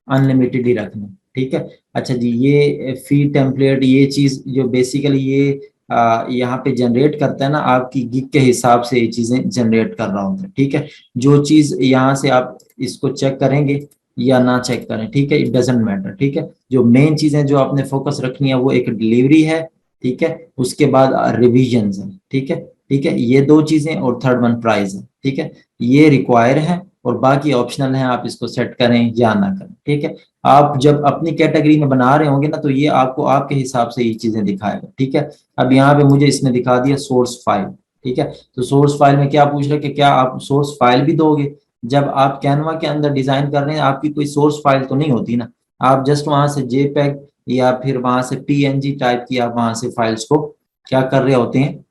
अनलिमिटेड ही रखना, ठीक है। अच्छा जी, ये फीड टेम्पलेट ये चीज जो बेसिकली ये यहाँ पे जनरेट करता है ना, आपकी गिग के हिसाब से ये चीजें जनरेट कर रहा होता है, ठीक है। जो चीज यहाँ से आप इसको चेक करेंगे या ना चेक करें, ठीक है, इट डजेंट मैटर, ठीक है। जो मेन चीजें जो आपने फोकस रखनी है वो एक डिलीवरी है, ठीक है। उसके बाद रिविजन है, ठीक है, ठीक है, ये 2 चीजें, और थर्ड वन प्राइस है, ठीक है। ये रिक्वायर है और बाकी ऑप्शनल है, आप इसको सेट करें या ना करें, ठीक है। आप जब अपनी कैटेगरी में बना रहे होंगे ना, तो ये आपको आपके हिसाब से ये चीजें दिखाएगा, ठीक है। अब यहाँ पे मुझे इसने दिखा दिया सोर्स फाइल, ठीक है। तो सोर्स फाइल में क्या पूछ रहे हैं कि क्या आप सोर्स फाइल भी दोगे। जब आप कैनवा के अंदर डिजाइन कर रहे हैं, आपकी कोई सोर्स फाइल तो नहीं होती ना, आप जस्ट वहां से जेपैग या फिर वहां से पीएनजी टाइप की आप वहां से फाइल्स को क्या कर रहे होते हैं,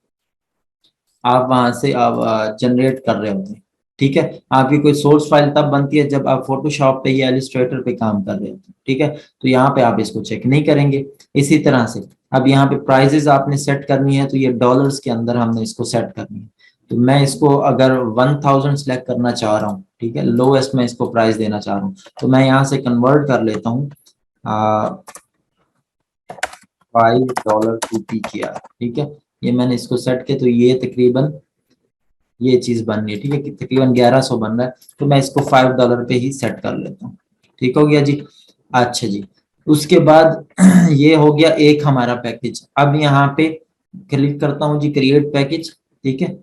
आप वहां से आप जनरेट कर रहे होते हैं, ठीक है। आपकी कोई सोर्स फाइल तब बनती है जब आप फोटोशॉप पे या इलस्ट्रेटर पे काम कर रहे होते हैं, ठीक है। तो यहाँ पे आप इसको चेक नहीं करेंगे। इसी तरह से अब यहाँ पे प्राइजेस आपने सेट करनी है, तो ये डॉलर्स के अंदर हमने इसको सेट करनी है। तो मैं इसको अगर 1000 सेलेक्ट करना चाह रहा हूँ, ठीक है, लोएस्ट मैं इसको प्राइस देना चाह रहा हूँ, तो मैं यहाँ से कन्वर्ट कर लेता हूँ $5 किया, ठीक है। ये मैंने इसको सेट किया, तो ये तकरीबन ये चीज बन रही है, ठीक है, कि तकरीबन 1100 बन रहा है। तो मैं इसको $5 पे ही सेट कर लेता हूँ, ठीक हो गया जी। अच्छा जी, उसके बाद ये हो गया एक हमारा पैकेज। अब यहाँ पे क्लिक करता हूँ जी क्रिएट पैकेज, ठीक है।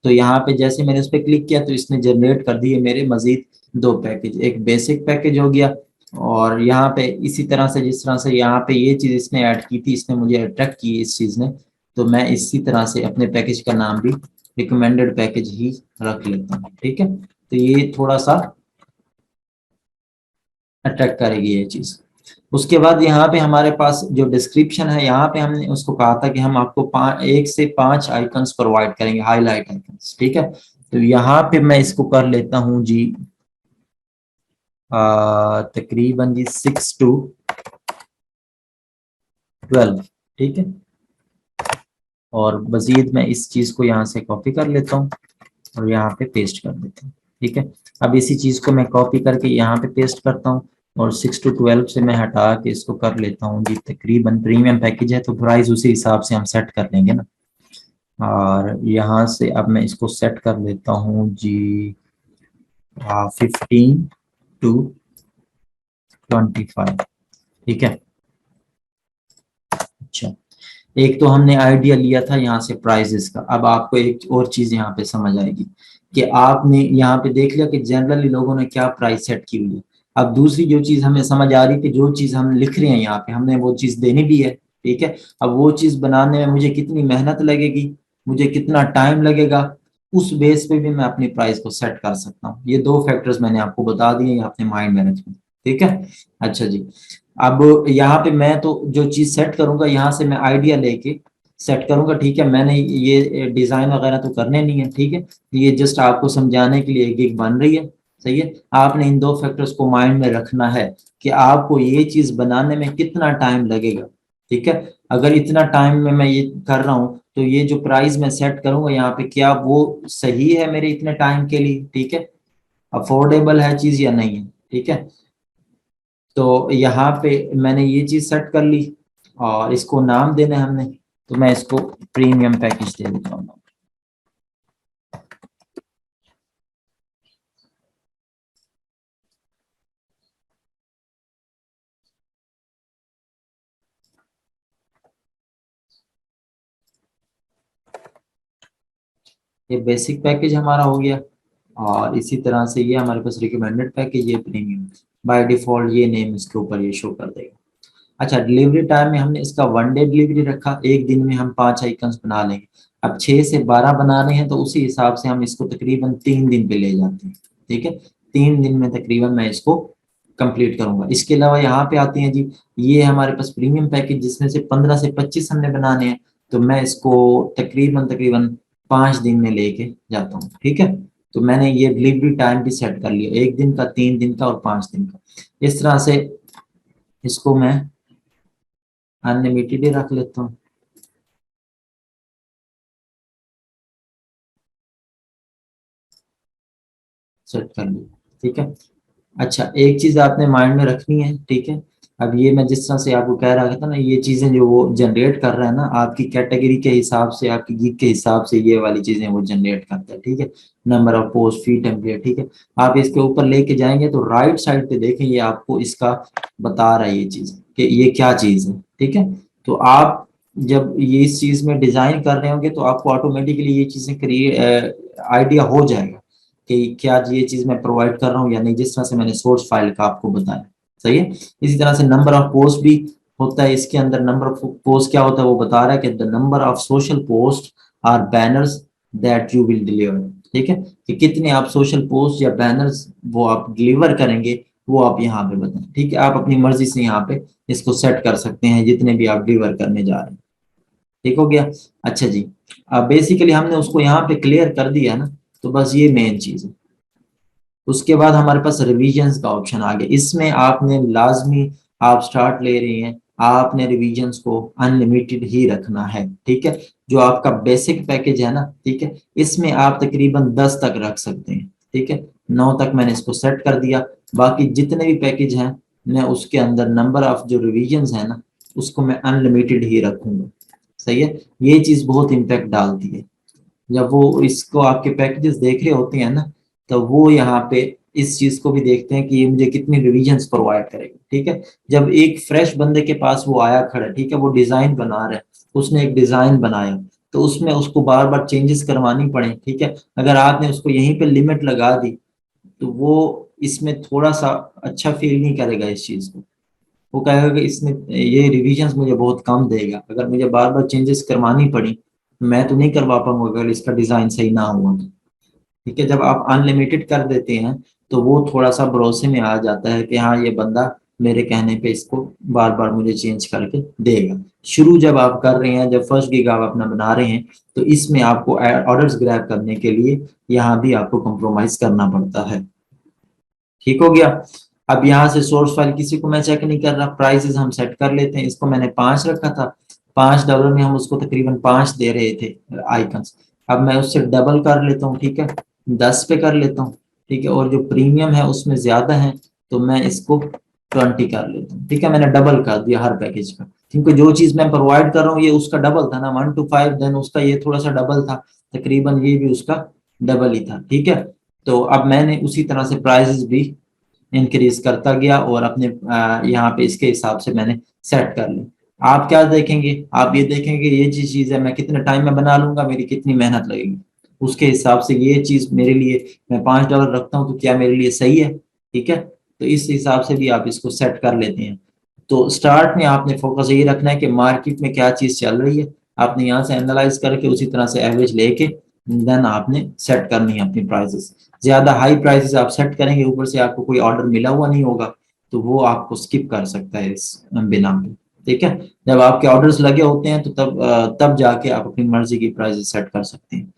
तो यहाँ पे जैसे मैंने उस पर क्लिक किया तो इसने जनरेट कर दिए मेरे मजीद 2 पैकेज, एक बेसिक पैकेज हो गया, और यहाँ पे इसी तरह से जिस तरह से यहाँ पे ये चीज इसने ऐड की थी, इसने मुझे अट्रैक्ट की इस चीज ने, तो मैं इसी तरह से अपने पैकेज का नाम भी रिकमेंडेड पैकेज ही रख लेता हूँ, ठीक है। तो ये थोड़ा सा अट्रैक्ट करेगी ये चीज। उसके बाद यहाँ पे हमारे पास जो डिस्क्रिप्शन है, यहाँ पे हमने उसको कहा था कि हम आपको 1 से 5 आइकन्स प्रोवाइड करेंगे, हाईलाइट आइकन्स, ठीक है। तो यहाँ पे मैं इसको कर लेता हूँ जी तकरीबन जी 6 to 12, ठीक है। और मजीद मैं इस चीज को यहाँ से कॉपी कर लेता हूँ और यहाँ पे पेस्ट कर देता हूँ, ठीक है। अब इसी चीज को मैं कॉपी करके यहाँ पे पेस्ट करता हूँ, और 6 to 12 से मैं हटा के इसको कर लेता हूँ जी तकरीबन प्रीमियम पैकेज है तो प्राइस उसी हिसाब से हम सेट कर लेंगे ना। और यहाँ से अब मैं इसको सेट कर लेता हूँ जी 15 to 25, ठीक है। अच्छा, एक तो हमने आइडिया लिया था यहाँ से प्राइजेस का। अब आपको एक और चीज यहाँ पे समझ आएगी कि आपने यहाँ पे देख लिया कि जनरली लोगों ने क्या प्राइस सेट की हुई है। अब दूसरी जो चीज हमें समझ आ रही है कि जो चीज हम लिख रहे हैं यहाँ पे हमने वो चीज देनी भी है, ठीक है। अब वो चीज बनाने में मुझे कितनी मेहनत लगेगी, मुझे कितना टाइम लगेगा, उस बेस पे भी मैं अपनी प्राइस को सेट कर सकता हूँ। ये दो फैक्टर्स मैंने आपको बता दिए, ये अपने माइंड में रखें। ठीक है। अच्छा जी, अब यहाँ पे मैं तो जो चीज सेट करूंगा यहाँ से मैं आइडिया लेके सेट करूंगा। ठीक है, मैंने ये डिजाइन वगैरह तो करने नहीं है। ठीक है, ये जस्ट आपको समझाने के लिए एक गिग बन रही है। सही है, आपने इन दो फैक्टर्स को माइंड में रखना है कि आपको ये चीज बनाने में कितना टाइम लगेगा। ठीक है, अगर इतना टाइम में मैं ये कर रहा हूँ तो ये जो प्राइस मैं सेट करूंगा यहाँ पे, क्या वो सही है मेरे इतने टाइम के लिए? ठीक है, अफोर्डेबल है चीज या नहीं है? ठीक है, तो यहाँ पे मैंने ये चीज सेट कर ली और इसको नाम देना है हमने, तो मैं इसको प्रीमियम पैकेज दे देता हूँ। ये बेसिक पैकेज हमारा हो गया और इसी तरह से ये हमारे पास रिकमेंडेड पैकेज, ये प्रीमियम। बाय डिफॉल्ट ये नेम इसके ऊपर ये शो कर देगा। अच्छा, डिलीवरी टाइम में हमने इसका 1 डे डिलीवरी रखा, एक दिन में हम 5 आइकन्स बना लेंगे। अब 6 से 12 बना रहे हैं तो उसी हिसाब से हम इसको तकरीबन 3 दिन पे ले जाते हैं। ठीक है, 3 दिन में तकरीबन मैं इसको कंप्लीट करूंगा। इसके अलावा यहाँ पे आते हैं जी, ये हमारे पास प्रीमियम पैकेज जिसमें से 15 से 25 हमने बनाने हैं, तो मैं इसको तकरीबन तकरीबन 5 दिन में लेके जाता हूँ। ठीक है, तो मैंने ये डिलीवरी टाइम भी सेट कर लिया, 1 दिन का, 3 दिन का और 5 दिन का। इस तरह से इसको मैं अनलिमिटेड ही रख लेता हूँ। सेट कर लिया। ठीक है। अच्छा, एक चीज आपने माइंड में रखनी है। ठीक है, अब ये मैं जिस तरह से आपको कह रहा था ना, ये चीजें जो वो जनरेट कर रहा है ना, आपकी कैटेगरी के हिसाब से, आपकी गीक के हिसाब से ये वाली चीजें वो जनरेट करता है। ठीक है, number of post, fee template. ठीक है, आप इसके ऊपर लेके जाएंगे तो राइट साइड पे देखें, ये आपको इसका बता रहा है ये चीज कि ये क्या चीज है। ठीक है, तो आप जब ये इस चीज में डिजाइन कर रहे होंगे तो आपको ऑटोमेटिकली ये चीजें क्रिएट आइडिया हो जाएगा कि क्या ये चीज मैं प्रोवाइड कर रहा हूँ या नहीं, जिस तरह से मैंने सोर्स फाइल का आपको बताया। सही है, इसी तरह से नंबर ऑफ पोस्ट भी होता है इसके अंदर। नंबर ऑफ पोस्ट क्या होता है वो बता रहा है कि the number of social post or banners that you will deliver. ठीक है, कि कितने आप सोशल पोस्ट या बैनर्स वो आप डिलीवर करेंगे, वो आप यहाँ पे बताएं। ठीक है, आप अपनी मर्जी से यहाँ पे इसको सेट कर सकते हैं जितने भी आप डिलीवर करने जा रहे हैं। ठीक हो गया। अच्छा जी, अब बेसिकली हमने उसको यहाँ पे क्लियर कर दिया ना, तो बस ये मेन चीज है। उसके बाद हमारे पास रिविजन्स का ऑप्शन आ गया। इसमें आपने लाजमी, आप स्टार्ट ले रहे हैं, आपने रिविजन्स को अनलिमिटेड ही रखना है। ठीक है, जो आपका बेसिक पैकेज है ना, ठीक है, इसमें आप तकरीबन 10 तक रख सकते हैं। ठीक है, 9 तक मैंने इसको सेट कर दिया। बाकी जितने भी पैकेज हैं मैं उसके अंदर नंबर ऑफ जो रिविजन्स है ना, उसको मैं अनलिमिटेड ही रखूंगा। सही है, ये चीज बहुत इम्पैक्ट डालती है। जब वो इसको आपके पैकेजेस देख रहे होते हैं ना, तो वो यहाँ पे इस चीज को भी देखते हैं कि ये मुझे कितनी रिविजन्स प्रोवाइड करेगा। ठीक है, जब एक फ्रेश बंदे के पास वो आया खड़ा, ठीक है, वो डिजाइन बना रहा है, उसने एक डिजाइन बनाया, तो उसमें उसको बार बार चेंजेस करवानी पड़े। ठीक है, अगर आपने उसको यहीं पे लिमिट लगा दी तो वो इसमें थोड़ा सा अच्छा फील नहीं करेगा इस चीज को। वो कहेगा कि इसने ये रिविजन्स मुझे बहुत कम देगा, अगर मुझे बार बार चेंजेस करवानी पड़ी मैं तो नहीं करवा पाऊंगा अगर इसका डिजाइन सही ना हुआ तो। ठीक है, जब आप अनलिमिटेड कर देते हैं तो वो थोड़ा सा भरोसे में आ जाता है कि हाँ ये बंदा मेरे कहने पे इसको बार बार मुझे चेंज करके देगा। शुरू जब आप कर रहे हैं, जब फर्स्ट गिग आप अपना बना रहे हैं, तो इसमें आपको ऑर्डर्स ग्रैब करने के लिए यहाँ भी आपको कॉम्प्रोमाइज करना पड़ता है। ठीक हो गया। अब यहाँ से सोर्स फाइल किसी को मैं चेक नहीं कर रहा, प्राइसेस हम सेट कर लेते हैं। इसको मैंने 5 रखा था, $5 में हम उसको तकरीबन 5 दे रहे थे आइकन्स। अब मैं उससे डबल कर लेता हूँ। ठीक है, 10 पे कर लेता हूँ। ठीक है, और जो प्रीमियम है उसमें ज्यादा है तो मैं इसको 20 कर लेता हूँ। ठीक है, मैंने डबल कर दिया हर पैकेज का, क्योंकि जो चीज मैं प्रोवाइड कर रहा हूँ ये उसका डबल था ना, 1 to 5, देन उसका ये थोड़ा सा डबल था, तकरीबन ये भी उसका डबल ही था। ठीक है, तो अब मैंने उसी तरह से प्राइजेस भी इंक्रीज करता गया और अपने यहाँ पे इसके हिसाब से मैंने सेट कर ली। आप क्या देखेंगे? आप ये देखेंगे ये चीज है, मैं कितने टाइम में बना लूंगा, मेरी कितनी मेहनत लगेगी, उसके हिसाब से ये चीज मेरे लिए, मैं $5 रखता हूँ तो क्या मेरे लिए सही है? ठीक है, तो इस हिसाब से भी आप इसको सेट कर लेते हैं। तो स्टार्ट में आपने फोकस यही रखना है कि मार्केट में क्या चीज चल रही है, आपने यहाँ से एनालाइज करके उसी तरह से एवरेज लेके देन आपने सेट करनी है अपनी प्राइसेस। ज्यादा हाई प्राइसेस आप सेट करेंगे, ऊपर से आपको कोई ऑर्डर मिला हुआ नहीं होगा, तो वो आपको स्किप कर सकता है इस बिना पे। ठीक है, जब आपके ऑर्डर्स लगे होते हैं तो तब जाके आप अपनी मर्जी की प्राइसेस सेट कर सकते हैं।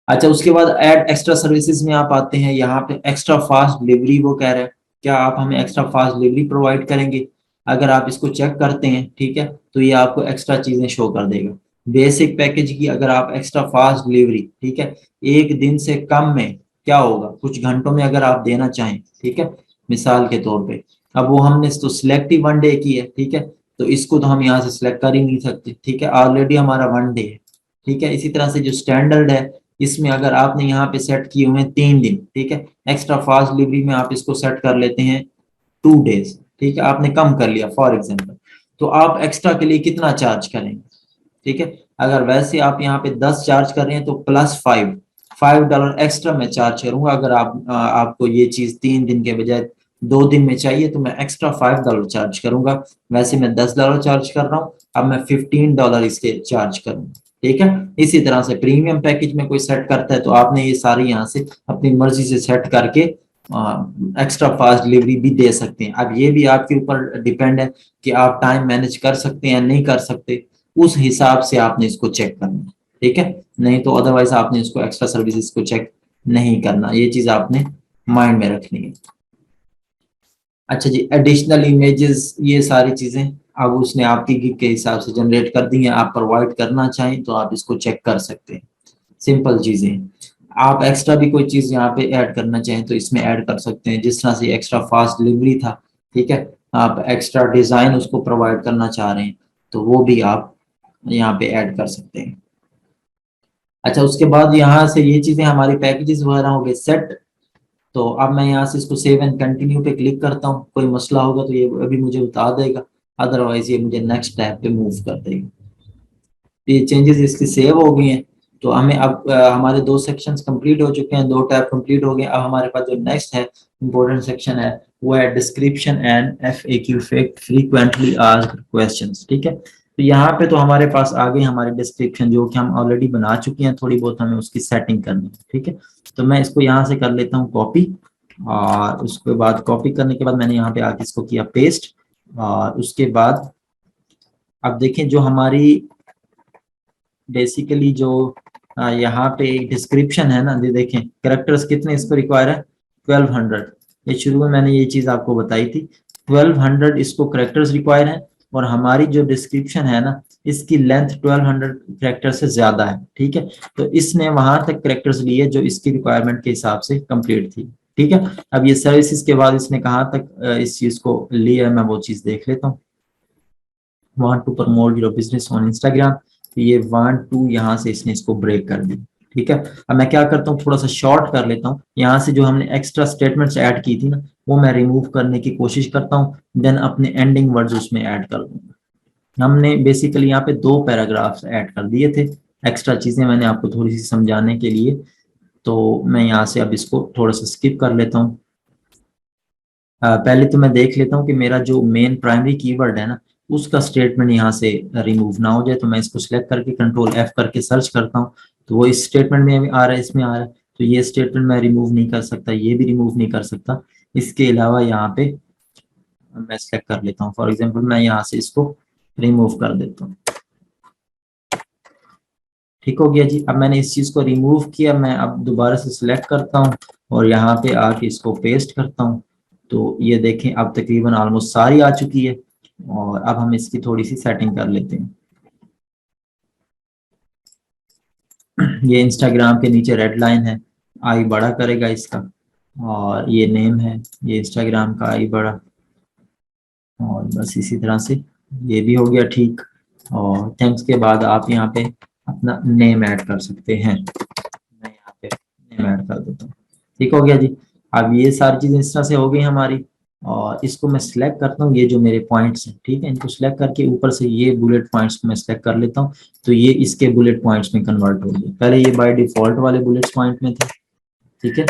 अच्छा, उसके बाद ऐड एक्स्ट्रा सर्विसेज में आप आते हैं, यहाँ पे एक्स्ट्रा फास्ट डिलीवरी वो कह रहे हैं, क्या आप हमें एक्स्ट्रा फास्ट डिलीवरी प्रोवाइड करेंगे? अगर आप इसको चेक करते हैं, ठीक है, तो ये आपको एक्स्ट्रा चीजें शो कर देगा। बेसिक पैकेज की अगर आप एक्स्ट्रा फास्ट डिलीवरी, ठीक है, एक दिन से कम में क्या होगा, कुछ घंटों में अगर आप देना चाहें, ठीक है, मिसाल के तौर पे, अब वो हमने तो सिलेक्टिव वन डे की है, ठीक है, तो इसको तो हम यहाँ से सिलेक्ट कर ही नहीं सकते, ठीक है, ऑलरेडी हमारा वन डे है। ठीक है, इसी तरह से जो स्टैंडर्ड है, इसमें अगर आपने यहाँ पे सेट किए हुए हैं 3 दिन, ठीक है, एक्स्ट्रा फास्ट डिलीवरी में आप इसको सेट कर लेते हैं 2 डेज, ठीक है, आपने कम कर लिया फॉर एग्जाम्पल, तो आप एक्स्ट्रा के लिए कितना चार्ज करेंगे? ठीक है, अगर वैसे आप यहाँ पे 10 चार्ज कर रहे हैं तो +5 $5 एक्स्ट्रा मैं चार्ज करूंगा। अगर आपको ये चीज 3 दिन के बजाय 2 दिन में चाहिए तो मैं एक्स्ट्रा $5 चार्ज करूंगा। वैसे मैं $10 चार्ज कर रहा हूँ, अब मैं $15 इसके चार्ज करूंगा। ठीक है, इसी तरह से प्रीमियम पैकेज में कोई सेट करता है तो आपने ये सारी यहाँ से अपनी मर्जी से सेट करके एक्स्ट्रा फास्ट डिलीवरी भी दे सकते हैं। अब ये भी आपके ऊपर डिपेंड है कि आप टाइम मैनेज कर सकते हैं नहीं कर सकते, उस हिसाब से आपने इसको चेक करना है। ठीक है, नहीं तो अदरवाइज आपने इसको एक्स्ट्रा सर्विसेज को चेक नहीं करना, ये चीज आपने माइंड में रखनी है। अच्छा जी, एडिशनल इमेजेस, ये सारी चीजें अब उसने आपकी गिग के हिसाब से जनरेट कर दी हैं, आप प्रोवाइड करना चाहें तो आप इसको चेक कर सकते हैं। सिंपल चीजें, आप एक्स्ट्रा भी कोई चीज यहाँ पे ऐड करना चाहें तो इसमें ऐड कर सकते हैं, जिस तरह से एक्स्ट्रा फास्ट डिलीवरी था, ठीक है, आप एक्स्ट्रा डिजाइन उसको प्रोवाइड करना चाह रहे हैं तो वो भी आप यहाँ पे ऐड कर सकते हैं। अच्छा, उसके बाद यहाँ से ये चीजें हमारी पैकेजेस वगैरह हो गए सेट, तो अब मैं यहाँ से इसको सेव एंड कंटिन्यू पे क्लिक करता हूँ, कोई मसला होगा तो ये अभी मुझे बता देगा, अदरवाइज ये मुझे नेक्स्ट टैब पे मूव कर देगा। ये चेंजेस इसकी सेव हो गई हैं, तो हमें अब हमारे 2 सेक्शंस कंप्लीट हो चुके हैं, 2 टैब कंप्लीट हो गए। अब हमारे पास जो नेक्स्ट है इंपॉर्टेंट सेक्शन है वो है description and FAQ, frequently asked questions. ठीक है, तो यहाँ पे तो हमारे पास आ गई हमारी डिस्क्रिप्शन जो कि हम ऑलरेडी बना चुके हैं, थोड़ी बहुत हमें उसकी सेटिंग करनी है। ठीक है, तो मैं इसको यहाँ से कर लेता हूँ कॉपी, और उसके बाद कॉपी करने के बाद मैंने यहाँ पे आके इसको किया पेस्ट, और उसके बाद अब देखें जो हमारी बेसिकली जो यहाँ पे एक डिस्क्रिप्शन है ना, ये देखें कैरेक्टर्स कितने इसको रिक्वायर है, 1200। ये शुरू में मैंने ये चीज आपको बताई थी, 1200 इसको कैरेक्टर्स रिक्वायर है, और हमारी जो डिस्क्रिप्शन है ना इसकी लेंथ 1200 कैरेक्टर से ज्यादा है। ठीक है, तो इसने वहां तक कैरेक्टर्स लिए जो इसकी रिक्वायरमेंट के हिसाब से कंप्लीट थी। ठीक है, अब ये सर्विसेज के बाद इसने कहाँ तक इस चीज को लिया है मैं वो चीज देख लेता हूँ। Want to promote your business on Instagram, तो ये वांट टू यहाँ से इसने इसको ब्रेक कर दी। ठीक है, अब मैं क्या करता हूँ थोड़ा सा शॉर्ट कर लेता हूँ, यहाँ से जो हमने एक्स्ट्रा स्टेटमेंट्स ऐड की थी ना वो मैं रिमूव करने की कोशिश करता हूँ, देन अपने एंडिंग वर्ड्स उसमें ऐड कर दूंगा। हमने बेसिकली यहाँ पे 2 पैराग्राफ्स ऐड कर दिए थे, एक्स्ट्रा चीजें मैंने आपको थोड़ी सी समझाने के लिए, तो मैं यहाँ से अब इसको थोड़ा सा स्किप कर लेता हूँ। पहले तो मैं देख लेता हूँ कि मेरा जो मेन प्राइमरी कीवर्ड है ना उसका स्टेटमेंट यहाँ से रिमूव ना हो जाए, तो मैं इसको सिलेक्ट करके Ctrl+F करके सर्च करता हूँ, तो वो इस स्टेटमेंट में आ रहा है, इसमें आ रहा है, तो ये स्टेटमेंट मैं रिमूव नहीं कर सकता, ये भी रिमूव नहीं कर सकता। इसके अलावा यहाँ पे मैं सिलेक्ट कर लेता हूँ, फॉर एग्जाम्पल मैं यहाँ से इसको रिमूव कर देता हूँ। ठीक हो गया जी, अब मैंने इस चीज को रिमूव किया, मैं अब दोबारा से सिलेक्ट करता हूँ और यहाँ पे आके इसको पेस्ट करता हूँ, तो ये देखें अब तकरीबन ऑलमोस्ट सारी आ चुकी है, और अब हम इसकी थोड़ी सी सेटिंग कर लेते हैं। ये इंस्टाग्राम के नीचे रेड लाइन है, आई बड़ा करेगा इसका, और ये नेम है, ये इंस्टाग्राम का आई बड़ा, और बस इसी तरह से ये भी हो गया ठीक। और थैंक्स के बाद आप यहाँ पे अपना नेम ऐड कर सकते हैं, मैं यहाँ पे नेम ऐड कर देता हूँ। ठीक हो गया जी, अब ये सारी चीजें इस तरह से हो गई हमारी, और इसको मैं सिलेक्ट करता हूँ, ये जो मेरे पॉइंट्स हैं, ठीक है, इनको सिलेक्ट करके ऊपर से ये बुलेट पॉइंट्स को मैं सिलेक्ट कर लेता हूँ, तो ये इसके बुलेट पॉइंट्स में कन्वर्ट हो गए, पहले ये बाय डिफॉल्ट वाले बुलेट पॉइंट में थे। ठीक है,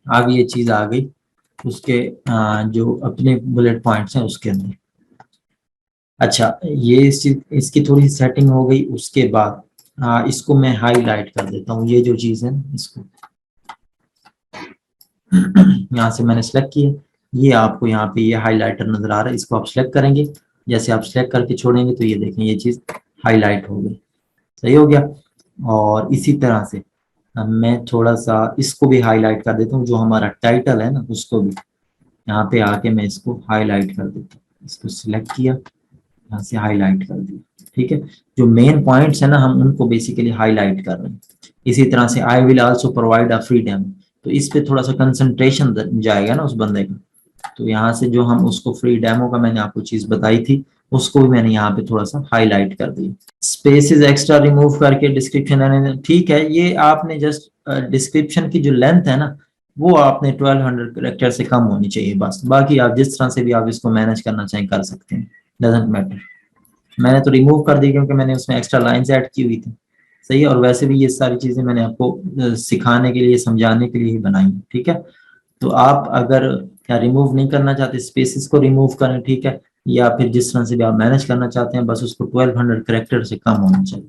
अब ये चीज आ गई उसके जो अपने बुलेट पॉइंट्स हैं उसके अंदर। अच्छा, ये इसकी थोड़ी सेटिंग हो गई। उसके बाद इसको मैं हाईलाइट कर देता हूँ, ये जो चीज है इसको यहाँ से मैंने सेलेक्ट किया, ये आपको यहाँ पे ये हाईलाइटर नजर आ रहा है, इसको आप सेलेक्ट करेंगे। जैसे आप सेलेक्ट करके छोड़ेंगे तो ये देखें ये चीज हाईलाइट हो गई, सही हो गया। और इसी तरह से मैं थोड़ा सा इसको भी हाईलाइट कर देता हूँ, जो हमारा टाइटल है ना उसको भी यहाँ पे आके मैं इसको हाईलाइट कर देता हूँ। इसको सिलेक्ट किया, यहाँ से हाईलाइट कर दिया, ठीक है। जो मेन पॉइंट्स है ना हम उनको बेसिकली हाईलाइट कर रहे हैं। इसी तरह से I will also provide a free demo, तो इस पे थोड़ा सा कंसंट्रेशन जाएगा ना उस बंदे का। तो यहाँ से जो हम उसको फ्री डेमो का मैंने आपको चीज बताई थी उसको भी मैंने यहाँ पे थोड़ा सा हाईलाइट कर दिया। स्पेसेस एक्स्ट्रा रिमूव करके डिस्क्रिप्शन, ठीक है। ये आपने जस्ट डिस्क्रिप्शन की जो लेंथ है ना वो आपने 1200 करेक्टर से कम होनी चाहिए बस। बाकी आप जिस तरह से भी आप इसको मैनेज करना चाहें कर सकते हैं, डजेंट मैटर। मैंने तो रिमूव कर दी क्योंकि मैंने उसमें एक्स्ट्रा लाइंस ऐड की हुई थी, सही है। और वैसे भी ये सारी चीजें मैंने आपको सिखाने के लिए समझाने के लिए ही बनाई, ठीक है। तो आप अगर क्या रिमूव नहीं करना चाहते स्पेसेस को रिमूव करें, ठीक है, या फिर जिस तरह से भी आप मैनेज करना चाहते हैं बस उसको 1200 करेक्टर से कम होना चाहिए।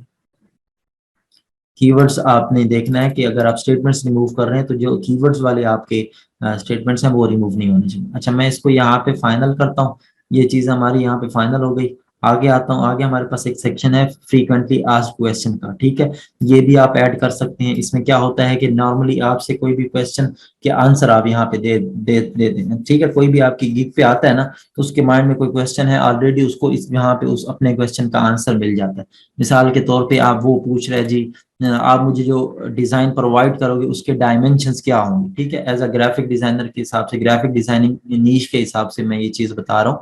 कीवर्ड्स आपने देखना है कि अगर आप स्टेटमेंट्स रिमूव कर रहे हैं तो जो कीवर्ड्स वाले आपके स्टेटमेंट्स हैं वो रिमूव नहीं होने चाहिए। अच्छा, मैं इसको यहाँ पे फाइनल करता हूँ, ये चीज हमारी यहाँ पे फाइनल हो गई। आगे आता हूँ, आगे हमारे पास एक सेक्शन है फ्रीक्वेंटली आस्क्ड क्वेश्चन का, ठीक है। ये भी आप ऐड कर सकते हैं। इसमें क्या होता है कि नॉर्मली आपसे कोई भी क्वेश्चन के आंसर आप यहाँ पे दे दें, ठीक है। कोई भी आपकी गिग पे आता है ना तो उसके माइंड में कोई क्वेश्चन है ऑलरेडी, उसको इस यहाँ पे उस अपने क्वेश्चन का आंसर मिल जाता है। मिसाल के तौर पे आप वो पूछ रहे हैं जी आप मुझे जो डिजाइन प्रोवाइड करोगे उसके डायमेंशंस क्या होंगे, ठीक है। एज अ ग्राफिक डिजाइनर के हिसाब से, ग्राफिक डिजाइनिंग नीश के हिसाब से मैं ये चीज बता रहा हूँ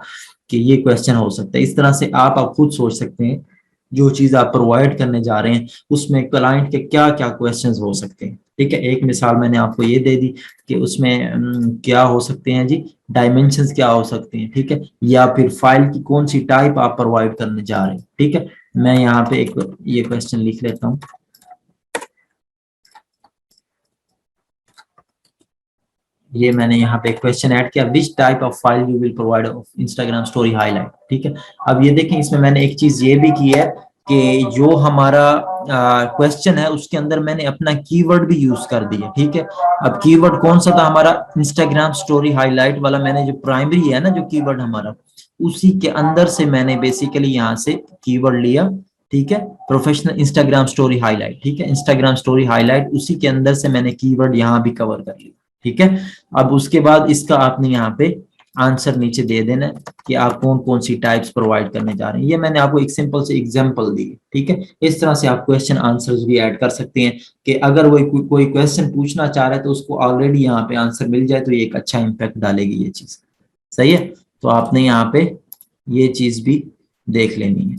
कि ये क्वेश्चन हो सकता है। इस तरह से आप खुद सोच सकते हैं जो चीज आप प्रोवाइड करने जा रहे हैं उसमें क्लाइंट के क्या क्या क्वेश्चंस हो सकते हैं, ठीक है। एक मिसाल मैंने आपको ये दे दी कि उसमें क्या हो सकते हैं जी, डायमेंशंस क्या हो सकते हैं, ठीक है, या फिर फाइल की कौन सी टाइप आप प्रोवाइड करने जा रहे हैं, ठीक है। मैं यहाँ पे एक ये क्वेश्चन लिख लेता हूँ। ये मैंने यहाँ पे क्वेश्चन ऐड किया, which type of file you will provide of Instagram story highlight, ठीक है। अब ये देखें इसमें मैंने एक चीज ये भी की है कि जो हमारा क्वेश्चन है उसके अंदर मैंने अपना कीवर्ड भी यूज कर दिया, ठीक है। अब कीवर्ड कौन सा था हमारा, इंस्टाग्राम स्टोरी हाईलाइट वाला। मैंने जो प्राइमरी है ना जो कीवर्ड हमारा, उसी के अंदर से मैंने बेसिकली यहाँ से कीवर्ड लिया, ठीक है। प्रोफेशनल इंस्टाग्राम स्टोरी हाईलाइट, ठीक है, इंस्टाग्राम स्टोरी हाईलाइट उसी के अंदर से मैंने कीवर्ड यहाँ भी कवर कर लिया, ठीक है। अब उसके बाद इसका आपने यहाँ पे आंसर नीचे दे देना है कि आप कौन कौन सी टाइप्स प्रोवाइड करने जा रहे हैं। ये मैंने आपको एक सिंपल से एग्जांपल दी, ठीक है। इस तरह से आप क्वेश्चन आंसर्स भी ऐड कर सकते हैं कि अगर वो कोई क्वेश्चन पूछना चाह रहा है तो उसको ऑलरेडी यहाँ पे आंसर मिल जाए तो ये एक अच्छा इंपैक्ट डालेगी ये चीज, सही है। तो आपने यहाँ पे ये चीज भी देख लेनी है।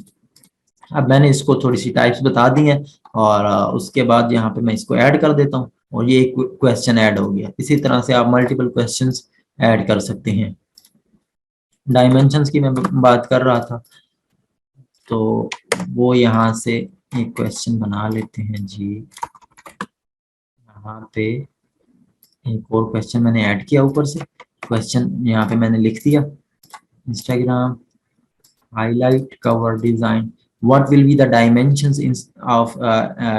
अब मैंने इसको थोड़ी सी टाइप्स बता दी हैं और उसके बाद यहाँ पे मैं इसको ऐड कर देता हूँ और ये क्वेश्चन ऐड हो गया। इसी तरह से आप मल्टीपल क्वेश्चंस ऐड कर सकते हैं। डायमेंशंस की मैं बात कर रहा था तो वो यहाँ से एक क्वेश्चन बना लेते हैं जी। यहाँ पे एक और क्वेश्चन मैंने ऐड किया ऊपर से, क्वेश्चन यहाँ पे मैंने लिख दिया, Instagram highlight cover design, what will be the dimensions of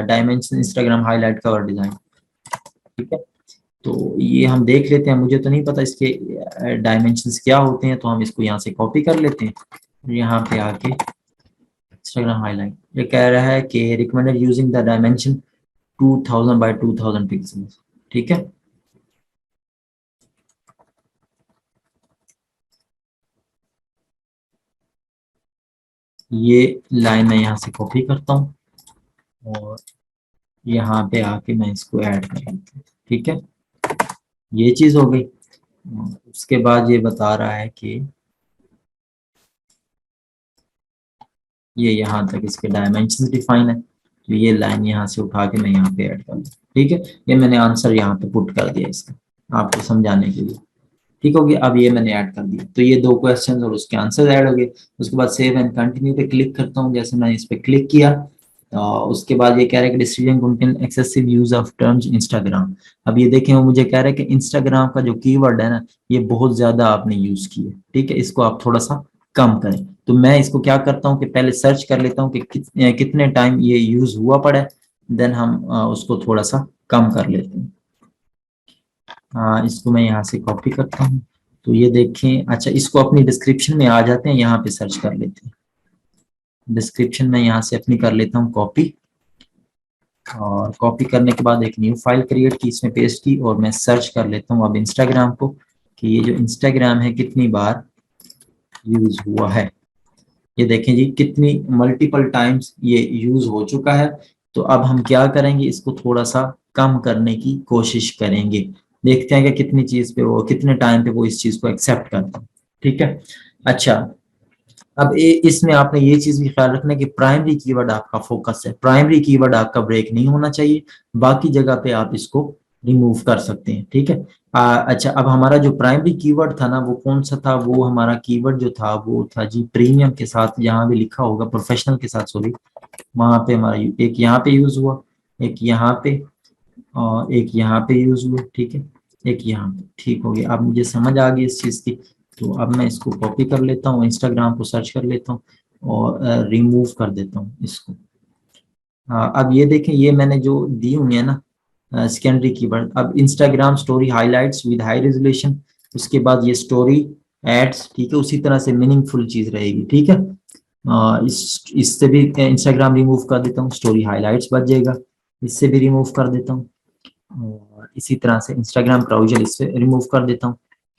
dimension Instagram highlight cover design, ठीक है। तो ये हम देख लेते हैं, मुझे तो नहीं पता इसके डायमेंशंस क्या होते हैं, तो हम इसको यहाँ से कॉपी कर लेते हैं। यहाँ पे आके इंस्टाग्राम हाईलाइट ये कह रहा है कि recommended using the dimension 2000 by 2000 pixels, ठीक है। ये लाइन मैं यहाँ से कॉपी करता हूँ और यहाँ पे आके मैं इसको ऐड कर लेता हूँ, ठीक है। ये चीज हो गई। उसके बाद ये बता रहा है कि ये यहाँ तक इसके डायमेंशन डिफाइन है, तो ये लाइन यहाँ से उठा के मैं यहाँ पे ऐड कर लूँ, ठीक है। ये मैंने आंसर यहाँ पे पुट कर दिया इसका आपको समझाने के लिए, ठीक हो गया। अब ये मैंने ऐड कर दिया तो ये दो क्वेश्चंस और उसके आंसर ऐड हो गए। उसके बाद सेव एंड कंटिन्यू पे क्लिक करता हूँ। जैसे मैंने इस पे क्लिक किया उसके बाद ये कह रहा है कि decision contain excessive use of terms Instagram. अब ये देखें, वो मुझे कह रहा है कि इंस्टाग्राम का जो कीवर्ड है ना, ये बहुत ज्यादा आपने यूज किया, ठीक है, इसको आप थोड़ा सा कम करें। तो मैं इसको क्या करता हूँ कि पहले सर्च कर लेता हूँ कि कितने टाइम ये यूज हुआ पड़ा है, देन हम उसको थोड़ा सा कम कर लेते हैं। इसको मैं यहाँ से कॉपी करता हूँ। तो ये देखें, अच्छा इसको अपनी डिस्क्रिप्शन में आ जाते हैं, यहाँ पे सर्च कर लेते हैं। डिस्क्रिप्शन में यहाँ से अपनी कर लेता हूँ कॉपी, और कॉपी करने के बाद एक न्यू फाइल क्रिएट की, इसमें पेस्ट की, और मैं सर्च कर लेता हूँ अब इंस्टाग्राम को, कि ये जो इंस्टाग्राम है कितनी बार यूज हुआ है। ये देखें जी, कितनी मल्टीपल टाइम्स ये यूज हो चुका है। तो अब हम क्या करेंगे, इसको थोड़ा सा कम करने की कोशिश करेंगे, देखते हैं कि कितनी चीज पे वो, कितने टाइम पे वो इस चीज को एक्सेप्ट करता है, ठीक है। अच्छा, अब इसमें आपने ये चीज भी ख्याल रखना है कि प्राइमरी कीवर्ड आपका फोकस है, प्राइमरी कीवर्ड आपका ब्रेक नहीं होना चाहिए, बाकी जगह पे आप इसको रिमूव कर सकते हैं, ठीक है। अच्छा, अब हमारा जो प्राइमरी कीवर्ड था ना, वो कौन सा था, वो हमारा कीवर्ड जो था वो था जी प्रीमियम के साथ, जहां भी लिखा होगा प्रोफेशनल के साथ, सॉरी, वहां पे हमारा एक यहाँ पे यूज हुआ, एक यहाँ पे, और एक यहाँ पे यूज हुआ, ठीक है, एक यहाँ पे, ठीक हो गया। अब मुझे समझ आ गई इस चीज की। तो अब मैं इसको कॉपी कर लेता हूँ, इंस्टाग्राम को सर्च कर लेता हूँ, और रिमूव कर देता हूँ इसको। अब ये देखें, ये मैंने जो दी हुई है ना सेकेंडरी कीवर्ड, अब Instagram story highlights with high resolution, उसके बाद ये स्टोरी एड्स, ठीक है, उसी तरह से मीनिंगफुल चीज रहेगी, ठीक है। इससे भी इंस्टाग्राम रिमूव कर देता हूँ, स्टोरी हाईलाइट्स बच जाएगा, इससे भी रिमूव कर देता हूँ, और इसी तरह से इंस्टाग्राम क्राउजल इससे रिमूव कर देता हूँ,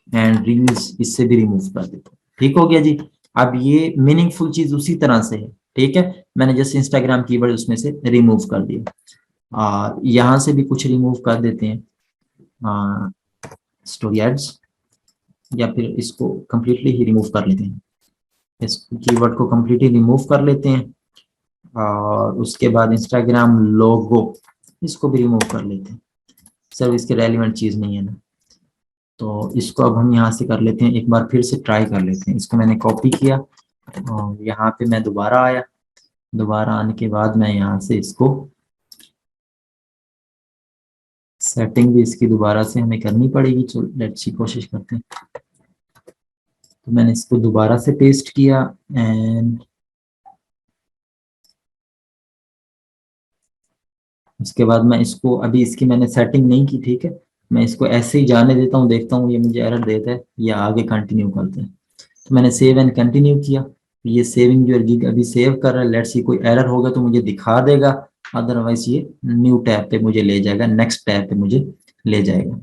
एंड रील्स इससे भी रिमूव कर देता हूँ, ठीक हो गया जी। अब ये मीनिंगफुल चीज उसी तरह से है, ठीक है, मैंने जैसे इंस्टाग्राम कीवर्ड उसमें से रिमूव कर दिया। यहाँ से भी कुछ रिमूव कर देते हैं, स्टोरी एड्स, या फिर इसको कंप्लीटली ही रिमूव कर लेते हैं, इस कीवर्ड को कंप्लीटली रिमूव कर लेते हैं, और उसके बाद इंस्टाग्राम लोगो, इसको भी रिमूव कर लेते हैं, सर इसके रेलिवेंट चीज नहीं है ना। तो इसको अब हम यहाँ से कर लेते हैं, एक बार फिर से ट्राई कर लेते हैं। इसको मैंने कॉपी किया, और यहाँ पे मैं दोबारा आया, दोबारा आने के बाद मैं यहाँ से इसको सेटिंग भी इसकी दोबारा से हमें करनी पड़ेगी, चलो लेट्स सी, कोशिश करते हैं। तो मैंने इसको दोबारा से पेस्ट किया, एंड उसके बाद मैं इसको, अभी इसकी मैंने सेटिंग नहीं की, ठीक है, मैं इसको ऐसे ही जाने देता हूँ, देखता हूँ ये मुझे एरर देता है या आगे कंटिन्यू करते हैं। तो मैंने सेव एंड कंटिन्यू किया, तो ये सेविंग जो गिग अभी सेव कर रहा है, लेट्स सी कोई एरर होगा तो मुझे दिखा देगा, अदरवाइज ये न्यू टैब पे मुझे ले जाएगा, नेक्स्ट टैब पे मुझे ले जाएगा।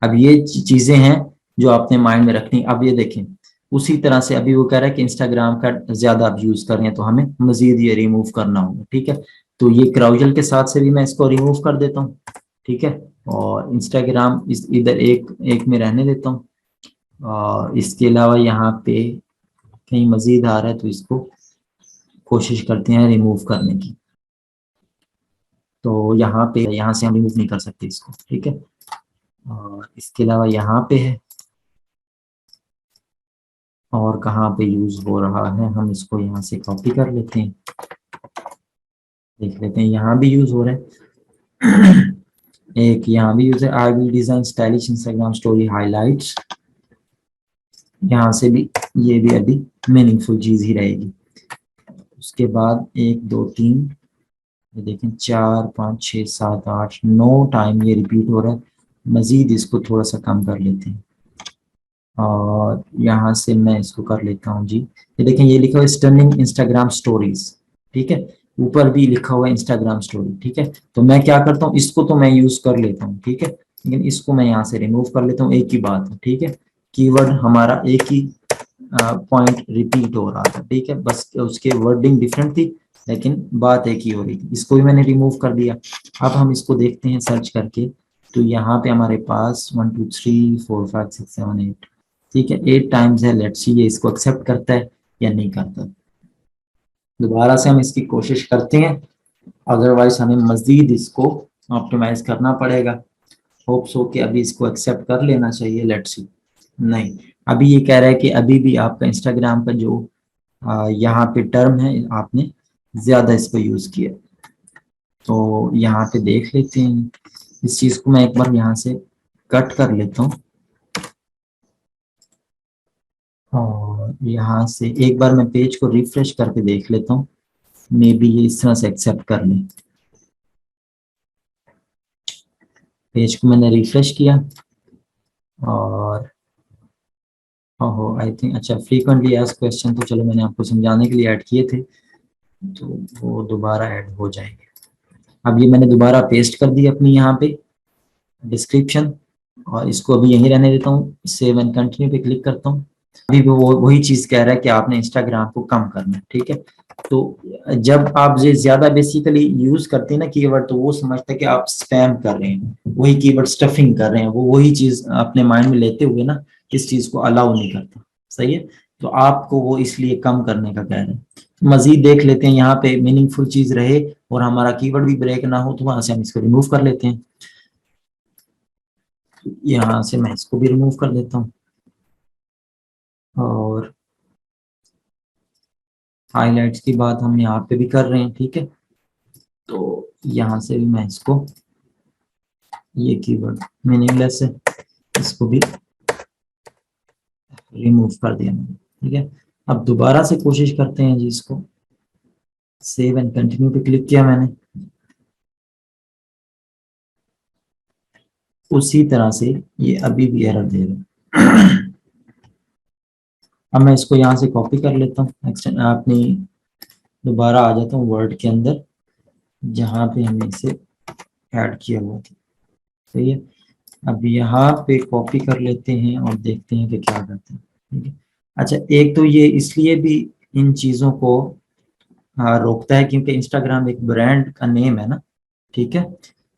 अब ये चीजें हैं जो आपने माइंड में रखनी। अब ये देखें, उसी तरह से अभी वो कह रहा है कि इंस्टाग्राम का ज्यादा आप यूज कर रहे हैं, तो हमें मजीद ये रिमूव करना होगा, ठीक है। तो ये क्राउजल के साथ से भी मैं इसको रिमूव कर देता हूँ, ठीक है, और इंस्टाग्राम इस इधर एक एक में रहने देता हूँ, और इसके अलावा यहाँ पे कहीं मजीद आ रहा है तो इसको कोशिश करते हैं रिमूव करने की। तो यहाँ पे, यहाँ से हम रिमूव नहीं कर सकते इसको, ठीक है, और इसके अलावा यहाँ पे है, और कहाँ पे यूज हो रहा है, हम इसको यहाँ से कॉपी कर लेते हैं, देख लेते हैं, यहाँ भी यूज हो रहा है। एक यहाँ भी यूज है, I will design stylish Instagram story highlights, यहाँ से भी, ये भी अभी मीनिंगफुल चीज ही रहेगी। उसके बाद 1 2 3, ये देखें 4 5 6 7 8 9 टाइम ये रिपीट हो रहा है, मजीद इसको थोड़ा सा कम कर लेते हैं, और यहाँ से मैं इसको कर लेता हूँ जी। ये देखें, ये लिखा हुआ है स्टनिंग इंस्टाग्राम स्टोरीज, ठीक है, ऊपर भी लिखा हुआ है इंस्टाग्राम स्टोरी, ठीक है। तो मैं क्या करता हूँ, इसको तो मैं यूज कर लेता हूँ, ठीक है, लेकिन इसको मैं यहाँ से रिमूव कर लेता हूँ, एक ही बात है, ठीक है, कीवर्ड हमारा एक ही पॉइंट रिपीट हो रहा था, ठीक है, बस उसके वर्डिंग डिफरेंट थी, लेकिन बात एक ही हो रही थी, इसको भी मैंने रिमूव कर दिया। अब हम इसको देखते हैं सर्च करके, तो यहाँ पे हमारे पास 1 2 3 4 5 6 7 8, ठीक है, 8 टाइम्स है, लेट्स सी ये इसको एक्सेप्ट करता है या नहीं करता। दोबारा से हम इसकी कोशिश करते हैं, अदरवाइज हमें मजीद इसको ऑप्टिमाइज करना पड़ेगा। होप्स हो कि अभी इसको एक्सेप्ट कर लेना चाहिए, लेट्स सी, नहीं, अभी ये कह रहा है कि अभी भी आपका इंस्टाग्राम का जो यहाँ पे टर्म है आपने ज्यादा इसको यूज किया। तो यहाँ पे देख लेते हैं, इस चीज को मैं एक बार यहाँ से कट कर लेता हूँ और यहाँ से एक बार मैं पेज को रिफ्रेश करके देख लेता हूँ, मे बी ये इस तरह से एक्सेप्ट कर ले। पेज को मैंने रिफ्रेश किया और ओहो आई थिंक, अच्छा फ्रीक्वेंटली आस्क्ड क्वेश्चन तो चलो मैंने आपको समझाने के लिए ऐड किए थे, तो वो दोबारा ऐड हो जाएंगे। अब ये मैंने दोबारा पेस्ट कर दी अपनी यहाँ पे डिस्क्रिप्शन, और इसको अभी यहीं रहने देता हूँ, सेव एंड कंटिन्यू पे क्लिक करता हूँ। अभी वो वही चीज कह रहा है कि आपने इंस्टाग्राम को कम करना है, ठीक है। तो जब आप ये ज्यादा बेसिकली यूज करते हैं ना कीवर्ड, तो वो समझता है कि आप स्पैम कर रहे हैं, वही कीवर्ड स्टफिंग कर रहे हैं, वो वही चीज अपने माइंड में लेते हुए ना इस चीज को अलाउ नहीं करता, सही है। तो आपको वो इसलिए कम करने का कह रहे हैं। मजीद देख लेते हैं यहाँ पे मीनिंगफुल चीज रहे और हमारा कीवर्ड भी ब्रेक ना हो, तो वहां से हम इसको रिमूव कर लेते हैं। यहाँ से मैं इसको भी रिमूव कर देता हूँ और हाइलाइट्स की बात हम यहाँ पे भी कर रहे हैं, ठीक है। तो यहाँ से भी मैं इसको, ये कीवर्ड मीनिंगलेस है, इसको भी रिमूव कर दिया मैंने, ठीक है। अब दोबारा से कोशिश करते हैं जी, इसको सेव एंड कंटिन्यू पे क्लिक किया मैंने, उसी तरह से ये अभी भी एरर दे रहा है। अब मैं इसको यहाँ से कॉपी कर लेता हूँ, अपनी दोबारा आ जाता हूँ वर्ड के अंदर जहाँ पे हमने इसे ऐड किया हुआ था, सही है। अब यहाँ पे कॉपी कर लेते हैं और देखते हैं कि क्या करते हैं, ठीक है। अच्छा, एक तो ये इसलिए भी इन चीजों को रोकता है क्योंकि इंस्टाग्राम एक ब्रांड का नेम है ना, ठीक है।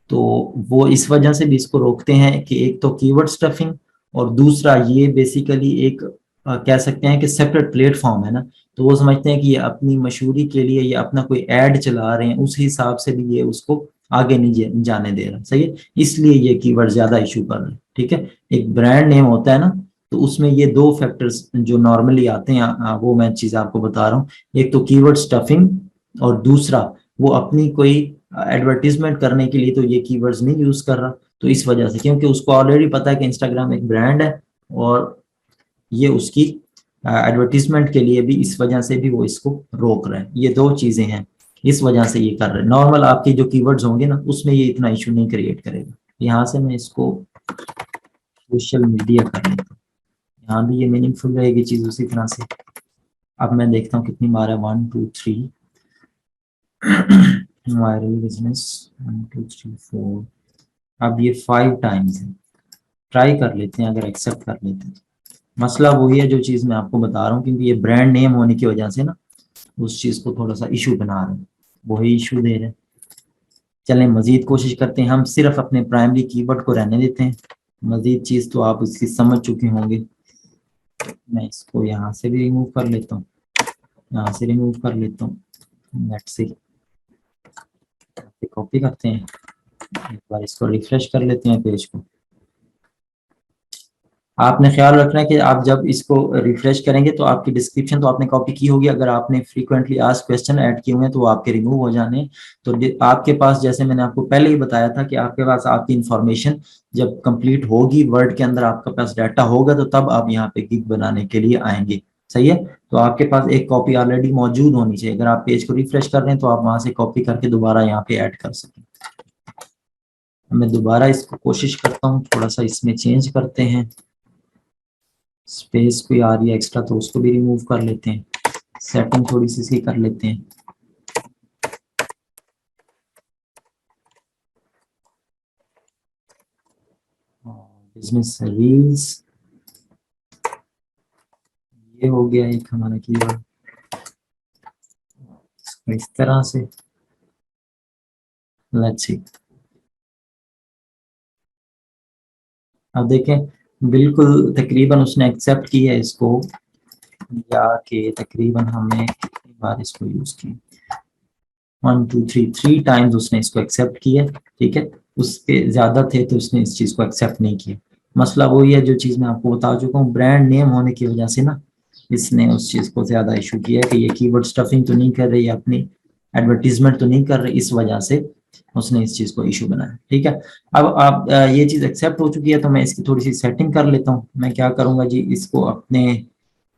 तो वो इस वजह से भी इसको रोकते हैं कि एक तो कीवर्ड स्टफिंग, और दूसरा ये बेसिकली एक कह सकते हैं कि सेपरेट प्लेटफॉर्म है ना। तो वो समझते हैं कि ये अपनी मशहूरी के लिए ये अपना कोई ऐड चला रहे हैं, उस हिसाब से भी ये उसको आगे नहीं जाने दे रहा, सही है। इसलिए ये कीवर्ड ज्यादा इशू कर रहे हैं, ठीक है। एक ब्रांड नेम होता है ना, तो उसमें ये दो फैक्टर्स जो नॉर्मली आते हैं, वो मैं चीज आपको बता रहा हूँ। एक तो कीवर्ड स्टफिंग, और दूसरा वो अपनी कोई एडवर्टीजमेंट करने के लिए तो ये कीवर्ड्स नहीं यूज कर रहा, तो इस वजह से, क्योंकि उसको ऑलरेडी पता है कि इंस्टाग्राम एक ब्रांड है और ये उसकी एडवर्टीजमेंट के लिए भी, इस वजह से भी वो इसको रोक रहा है। ये दो चीजें हैं, इस वजह से ये कर रहे हैं। नॉर्मल आपके जो कीवर्ड्स होंगे ना, उसमें ये इतना इशू नहीं क्रिएट करेगा। यहाँ से मैं इसको सोशल मीडिया कर लेता हूँ, यहाँ भी ये मीनिंगफुल रहेगी चीज उसी तरह से। अब मैं देखता हूँ कितनी बार है, 1 2 3 वायरल बिजनेस, 1 2 3 4, अब ये 5 टाइम्स है। ट्राई कर लेते हैं, अगर एक्सेप्ट कर लेते हैं। मसला वही है जो चीज मैं आपको बता रहा हूँ, क्योंकि ये ब्रांड नेम होने की वजह से ना उस चीज को थोड़ा सा इशू बना रहे हैं, वही इशू दे रहे हैं। चलें मजीद कोशिश करते हैं, हम सिर्फ अपने प्राइमरी कीवर्ड को रहने देते हैं। मजीद चीज तो आप इसकी समझ चुके होंगे। मैं इसको यहाँ से भी रिमूव कर लेता हूँ, यहाँ से रिमूव कर लेता हूँ। लेट्स सी, कॉपी करते हैं, एक बार इसको रिफ्रेश कर लेते हैं पेज को। आपने ख्याल रखना है कि आप जब इसको रिफ्रेश करेंगे तो आपकी डिस्क्रिप्शन तो आपने कॉपी की होगी, अगर आपने फ्रीक्वेंटली आस्क्ड क्वेश्चन ऐड किए हुए हैं तो वो आपके रिमूव हो जाने हैं। तो आपके पास, जैसे मैंने आपको पहले ही बताया था कि आपके पास आपकी इंफॉर्मेशन जब कंप्लीट होगी, वर्ड के अंदर आपके पास डाटा होगा, तो तब आप यहाँ पे गिग बनाने के लिए आएंगे, सही है। तो आपके पास एक कॉपी ऑलरेडी मौजूद होनी चाहिए, अगर आप पेज को रिफ्रेश कर रहे हैं तो आप वहां से कॉपी करके दोबारा यहाँ पे ऐड कर सकें। मैं दोबारा इसको कोशिश करता हूँ, थोड़ा सा इसमें चेंज करते हैं, स्पेस कोई आ रही है एक्स्ट्रा तो उसको भी रिमूव कर लेते हैं, सेटिंग थोड़ी सी इसकी कर लेते हैं। बिजनेस रील्स, ये हो गया एक हमारा कीवर्ड, इस तरह से। लेट्स सी, अब देखें, बिल्कुल तकरीबन उसने एक्सेप्ट किया है इसको, या कि तकरीबन हमने कितनी बार इसको यूज किया, 1 2 3 3 टाइम्स उसने इसको एक्सेप्ट किया, ठीक है। उसके ज्यादा थे तो उसने इस चीज को एक्सेप्ट नहीं किया। मसला वही है जो चीज मैं आपको बता चुका हूँ, ब्रांड नेम होने की वजह से ना इसने उस चीज को ज्यादा इशू किया है कि ये कीवर्ड स्टफिंग तो नहीं कर रही है अपनी, एडवर्टीजमेंट तो नहीं कर रहे, इस वजह से उसने इस चीज को इशू बनाया। ठीक है, अब आप ये चीज एक्सेप्ट हो चुकी है तो मैं इसकी थोड़ी सी सेटिंग कर लेता हूँ। मैं क्या करूंगा जी, इसको अपने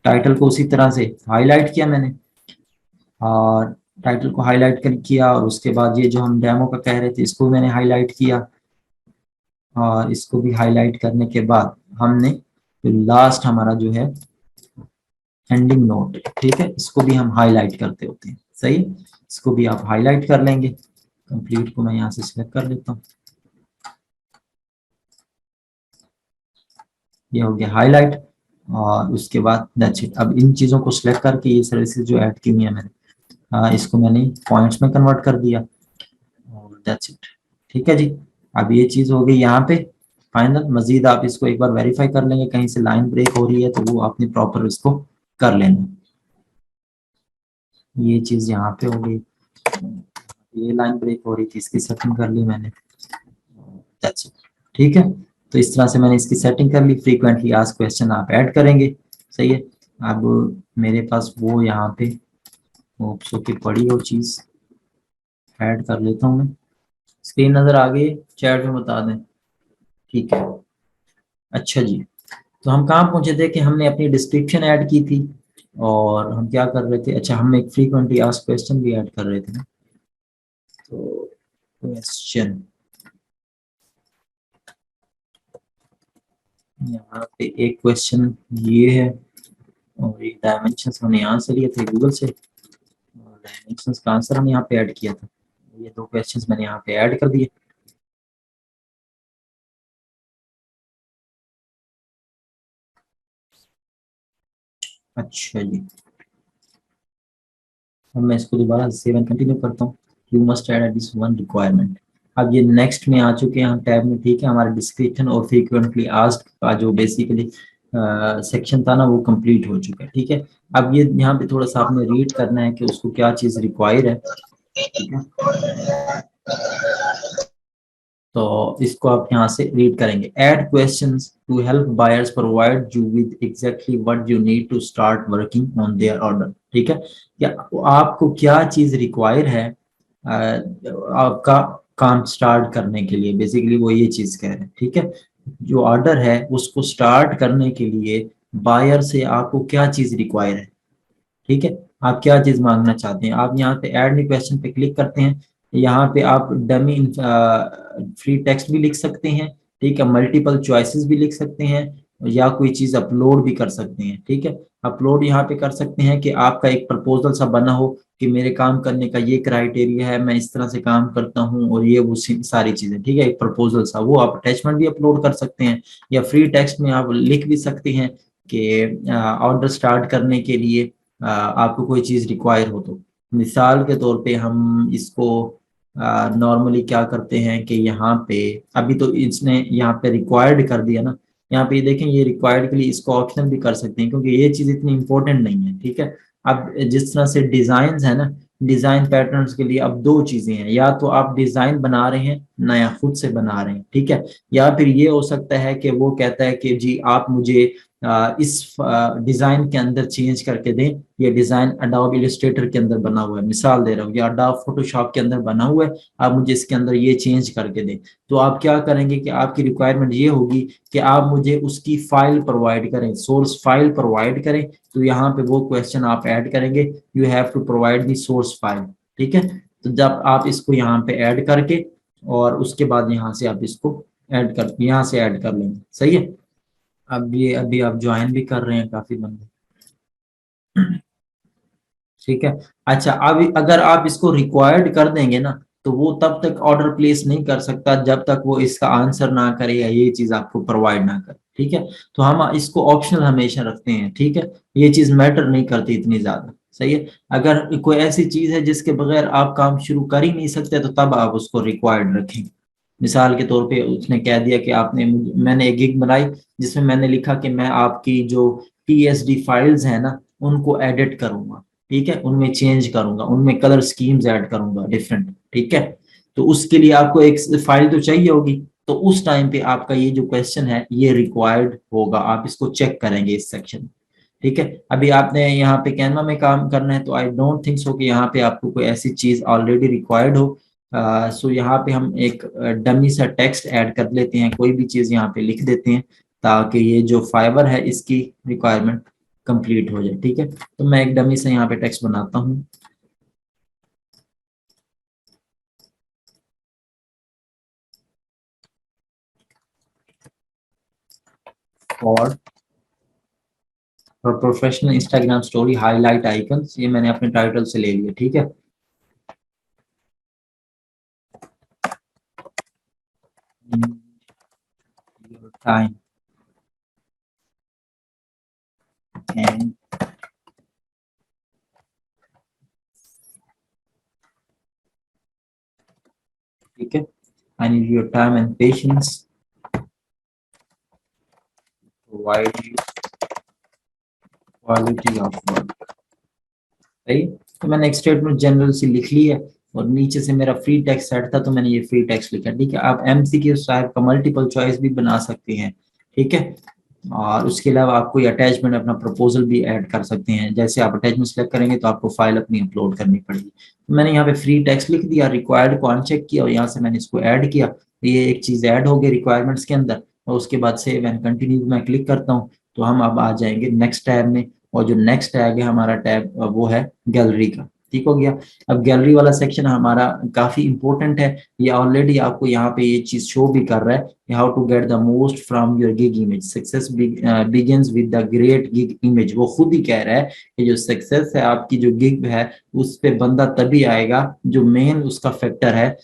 टाइटल को उसी तरह से हाईलाइट किया मैंने, और टाइटल को हाईलाइट कर किया, और उसके बाद ये जो हम डेमो का कह रहे थे इसको मैंने हाईलाइट किया, और इसको भी हाईलाइट करने के बाद हमने लास्ट हमारा जो है एंडिंग नोट, ठीक है, इसको भी हम हाईलाइट करते होते हैं। सही, इसको भी आप हाईलाइट कर लेंगे। कंप्लीट को मैं यहाँ से सिलेक्ट कर लेता हूँ, ये हो गया हाईलाइट, और उसके बाद दैट्स इट। अब इन चीज़ों को सिलेक्ट करके ये सर्विसेज जो ऐड की हुई है मैंने, इसको मैंने पॉइंट्स में कन्वर्ट कर दिया, और दैट्स इट। ठीक है जी, अब ये चीज़ हो गई यहाँ पे फाइनल। मजीद आप इसको एक बार वेरीफाई कर लेंगे, कहीं से लाइन ब्रेक हो रही है तो वो आपने प्रॉपर इसको कर लेना। ये चीज़ यहाँ पे हो गई, ये लाइन ब्रेक हो रही थी, इसकी सेटिंग कर ली मैंने, दैट्स इट। ठीक है, तो इस तरह से मैंने इसकी सेटिंग कर ली। फ्रीक्वेंटली आस्क्ड क्वेश्चन आप ऐड करेंगे। सही है, अब मेरे पास वो यहाँ पे होप्सो की पड़ी वो चीज़ ऐड कर लेता हूँ मैं। स्क्रीन नज़र आ गई, चैट में बता दें। ठीक है, अच्छा जी, तो हम कहाँ पहुंचे थे कि हमने अपनी डिस्क्रिप्शन ऐड की थी, और हम क्या कर रहे थे, अच्छा हम एक फ्रीक्वेंटली आस्क्ड क्वेश्चन भी ऐड कर रहे थे ना। तो क्वेश्चन यहाँ पे एक क्वेश्चन ये है, और एक डायमेंशंस हमने यहाँ से लिए थे गूगल से, और डायमेंशंस का आंसर हम यहाँ पे ऐड किया था। ये दो क्वेश्चंस मैंने यहाँ पे ऐड कर दिए। अच्छा जी, अब मैं इसको दोबारा सेव एंड कंटिन्यू करता हूँ। You must add this one requirement. अब ये नेक्स्ट में आ चुके हैं हम टैब में। ठीक है, हमारा डिस्क्रिप्शन और फ्रीक्वेंटली आस्क्ड का जो बेसिकली सेक्शन था ना वो कंप्लीट हो चुका है। ठीक है, अब ये यहाँ पे थोड़ा सा आपने रीड करना है कि उसको क्या चीज़ रिक्वायर है। ठीक है, तो इसको आप यहाँ से रीड करेंगे। Add questions to help buyers provide you with exactly what you need to start working on their order. ठीक है, या आपको क्या चीज रिक्वायर है आपका काम स्टार्ट करने के लिए, बेसिकली वो ये चीज कह रहे हैं। ठीक है, जो ऑर्डर है उसको स्टार्ट करने के लिए बायर से आपको क्या चीज रिक्वायर है। ठीक है, आप क्या चीज मांगना चाहते हैं। आप यहाँ पे ऐड न्यू क्वेश्चन पे क्लिक करते हैं, यहाँ पे आप डमी फ्री टेक्स्ट भी लिख सकते हैं। ठीक है, मल्टीपल चॉइसेस भी लिख सकते हैं, या कोई चीज अपलोड भी कर सकते हैं। ठीक है, अपलोड यहाँ पे कर सकते हैं कि आपका एक प्रपोजल सा बना हो कि मेरे काम करने का ये क्राइटेरिया है, मैं इस तरह से काम करता हूँ, और ये वो सारी चीजें। ठीक है, एक प्रपोजल सा, वो आप अटैचमेंट भी अपलोड कर सकते हैं, या फ्री टेक्स्ट में आप लिख भी सकते हैं कि ऑर्डर स्टार्ट करने के लिए आपको कोई चीज रिक्वायर हो। तो मिसाल के तौर पे हम इसको नॉर्मली क्या करते हैं कि यहाँ पे अभी तो इसने यहाँ पे रिक्वायर्ड कर दिया ना, यहाँ पे देखें ये रिक्वायर्ड के लिए इसको ऑप्शनल भी कर सकते हैं, क्योंकि ये चीज इतनी इंपॉर्टेंट नहीं है। ठीक है, अब जिस तरह से डिजाइन है ना, डिजाइन पैटर्न्स के लिए अब दो चीजें हैं, या तो आप डिजाइन बना रहे हैं नया खुद से बना रहे हैं। ठीक है, या फिर ये हो सकता है कि वो कहता है कि जी आप मुझे इस डिजाइन के अंदर चेंज करके दें, ये डिजाइन अडोब इलस्ट्रेटर के अंदर बना हुआ है, मिसाल दे रहा हूँ, या अडोब फोटोशॉप के अंदर बना हुआ है, आप मुझे इसके अंदर ये चेंज करके दें। तो आप क्या करेंगे कि आपकी रिक्वायरमेंट ये होगी कि आप मुझे उसकी फाइल प्रोवाइड करें, सोर्स फाइल प्रोवाइड करें। तो यहाँ पे वो क्वेश्चन आप ऐड करेंगे, you have to provide the source file. ठीक है, तो जब आप इसको यहाँ पे ऐड करके, और उसके बाद यहाँ से आप इसको ऐड कर, यहाँ से ऐड कर लेंगे। सही है, अब ये अभी आप ज्वाइन भी कर रहे हैं काफी बंदे। ठीक है, अच्छा अब अगर आप इसको रिक्वायर्ड कर देंगे ना, तो वो तब तक ऑर्डर प्लेस नहीं कर सकता जब तक वो इसका आंसर ना करे, या ये चीज आपको प्रोवाइड ना करे। ठीक है, तो हम इसको ऑप्शनल हमेशा रखते हैं। ठीक है, ये चीज मैटर नहीं करती इतनी ज्यादा। सही है, अगर कोई ऐसी चीज है जिसके बगैर आप काम शुरू कर ही नहीं सकते, तो तब आप उसको रिक्वायर्ड रखेंगे। मिसाल के तौर पे उसने कह दिया कि आपने, मैंने एक गिग बनाई जिसमें मैंने लिखा कि मैं आपकी जो पीएसडी फाइल्स है ना उनको एडिट करूंगा। ठीक है, उनमें चेंज करूंगा, उनमें कलर स्कीम्स ऐड करूंगा डिफरेंट। ठीक है, तो उसके लिए आपको एक फाइल तो चाहिए होगी, तो उस टाइम पे आपका ये जो क्वेश्चन है ये रिक्वायर्ड होगा, आप इसको चेक करेंगे इस सेक्शन में। ठीक है। अभी आपने यहाँ पे कैनवा में काम करना है, तो आई डोंट थिंक सो कि यहाँ पे आपको कोई ऐसी चीज ऑलरेडी रिक्वायर्ड हो। सो यहाँ पे हम एक डमी सा टेक्स्ट ऐड कर लेते हैं, कोई भी चीज यहाँ पे लिख देते हैं ताकि ये जो फाइबर है इसकी रिक्वायरमेंट कंप्लीट हो जाए। ठीक है, तो मैं एक डमी से यहाँ पे टेक्स्ट बनाता हूँ। और professional Instagram story highlight icons, ये मैंने अपने टाइटल से ले लिया। ठीक है, टाइम एंड ठीक है, I need your time and patience provide you quality of work. सही, तो मैंने एक स्टेटमेंट जनरल सी लिख ली है और नीचे से मेरा फ्री टेक्स्ट सेट था तो मैंने ये फ्री टेक्स्ट लिखा। ठीक है, आप एमसीक्यू टाइप का मल्टीपल चॉइस भी बना सकते हैं। ठीक है, और उसके अलावा आप कोई अटैचमेंट अपना प्रपोजल भी ऐड कर सकते हैं। जैसे आप अटैचमेंट सेलेक्ट करेंगे तो आपको फाइल अपनी अपलोड करनी पड़ेगी। तो मैंने यहाँ पे फ्री टेक्स्ट लिख दिया, रिक्वायर्ड को अनचेक किया और यहाँ से मैंने इसको ऐड किया, तो ये एक चीज ऐड हो गई रिक्वायरमेंट्स के अंदर। और उसके बाद सेव एंड कंटिन्यू मैं क्लिक करता हूँ तो हम अब आ जाएंगे नेक्स्ट टैब में। और जो नेक्स्ट टैब है हमारा टैब वो है गैलरी का। ठीक हो गया। अब गैलरी वाला सेक्शन हमारा काफी इंपॉर्टेंट है। ये ऑलरेडी आपको यहाँ पे ये चीज शो भी कर रहा है, how to get the most from your gig image, success begins with the great gig image. वो खुद ही कह रहा है कि जो सक्सेस है आपकी जो गिग है उस पे बंदा तभी आएगा, जो मेन उसका फैक्टर है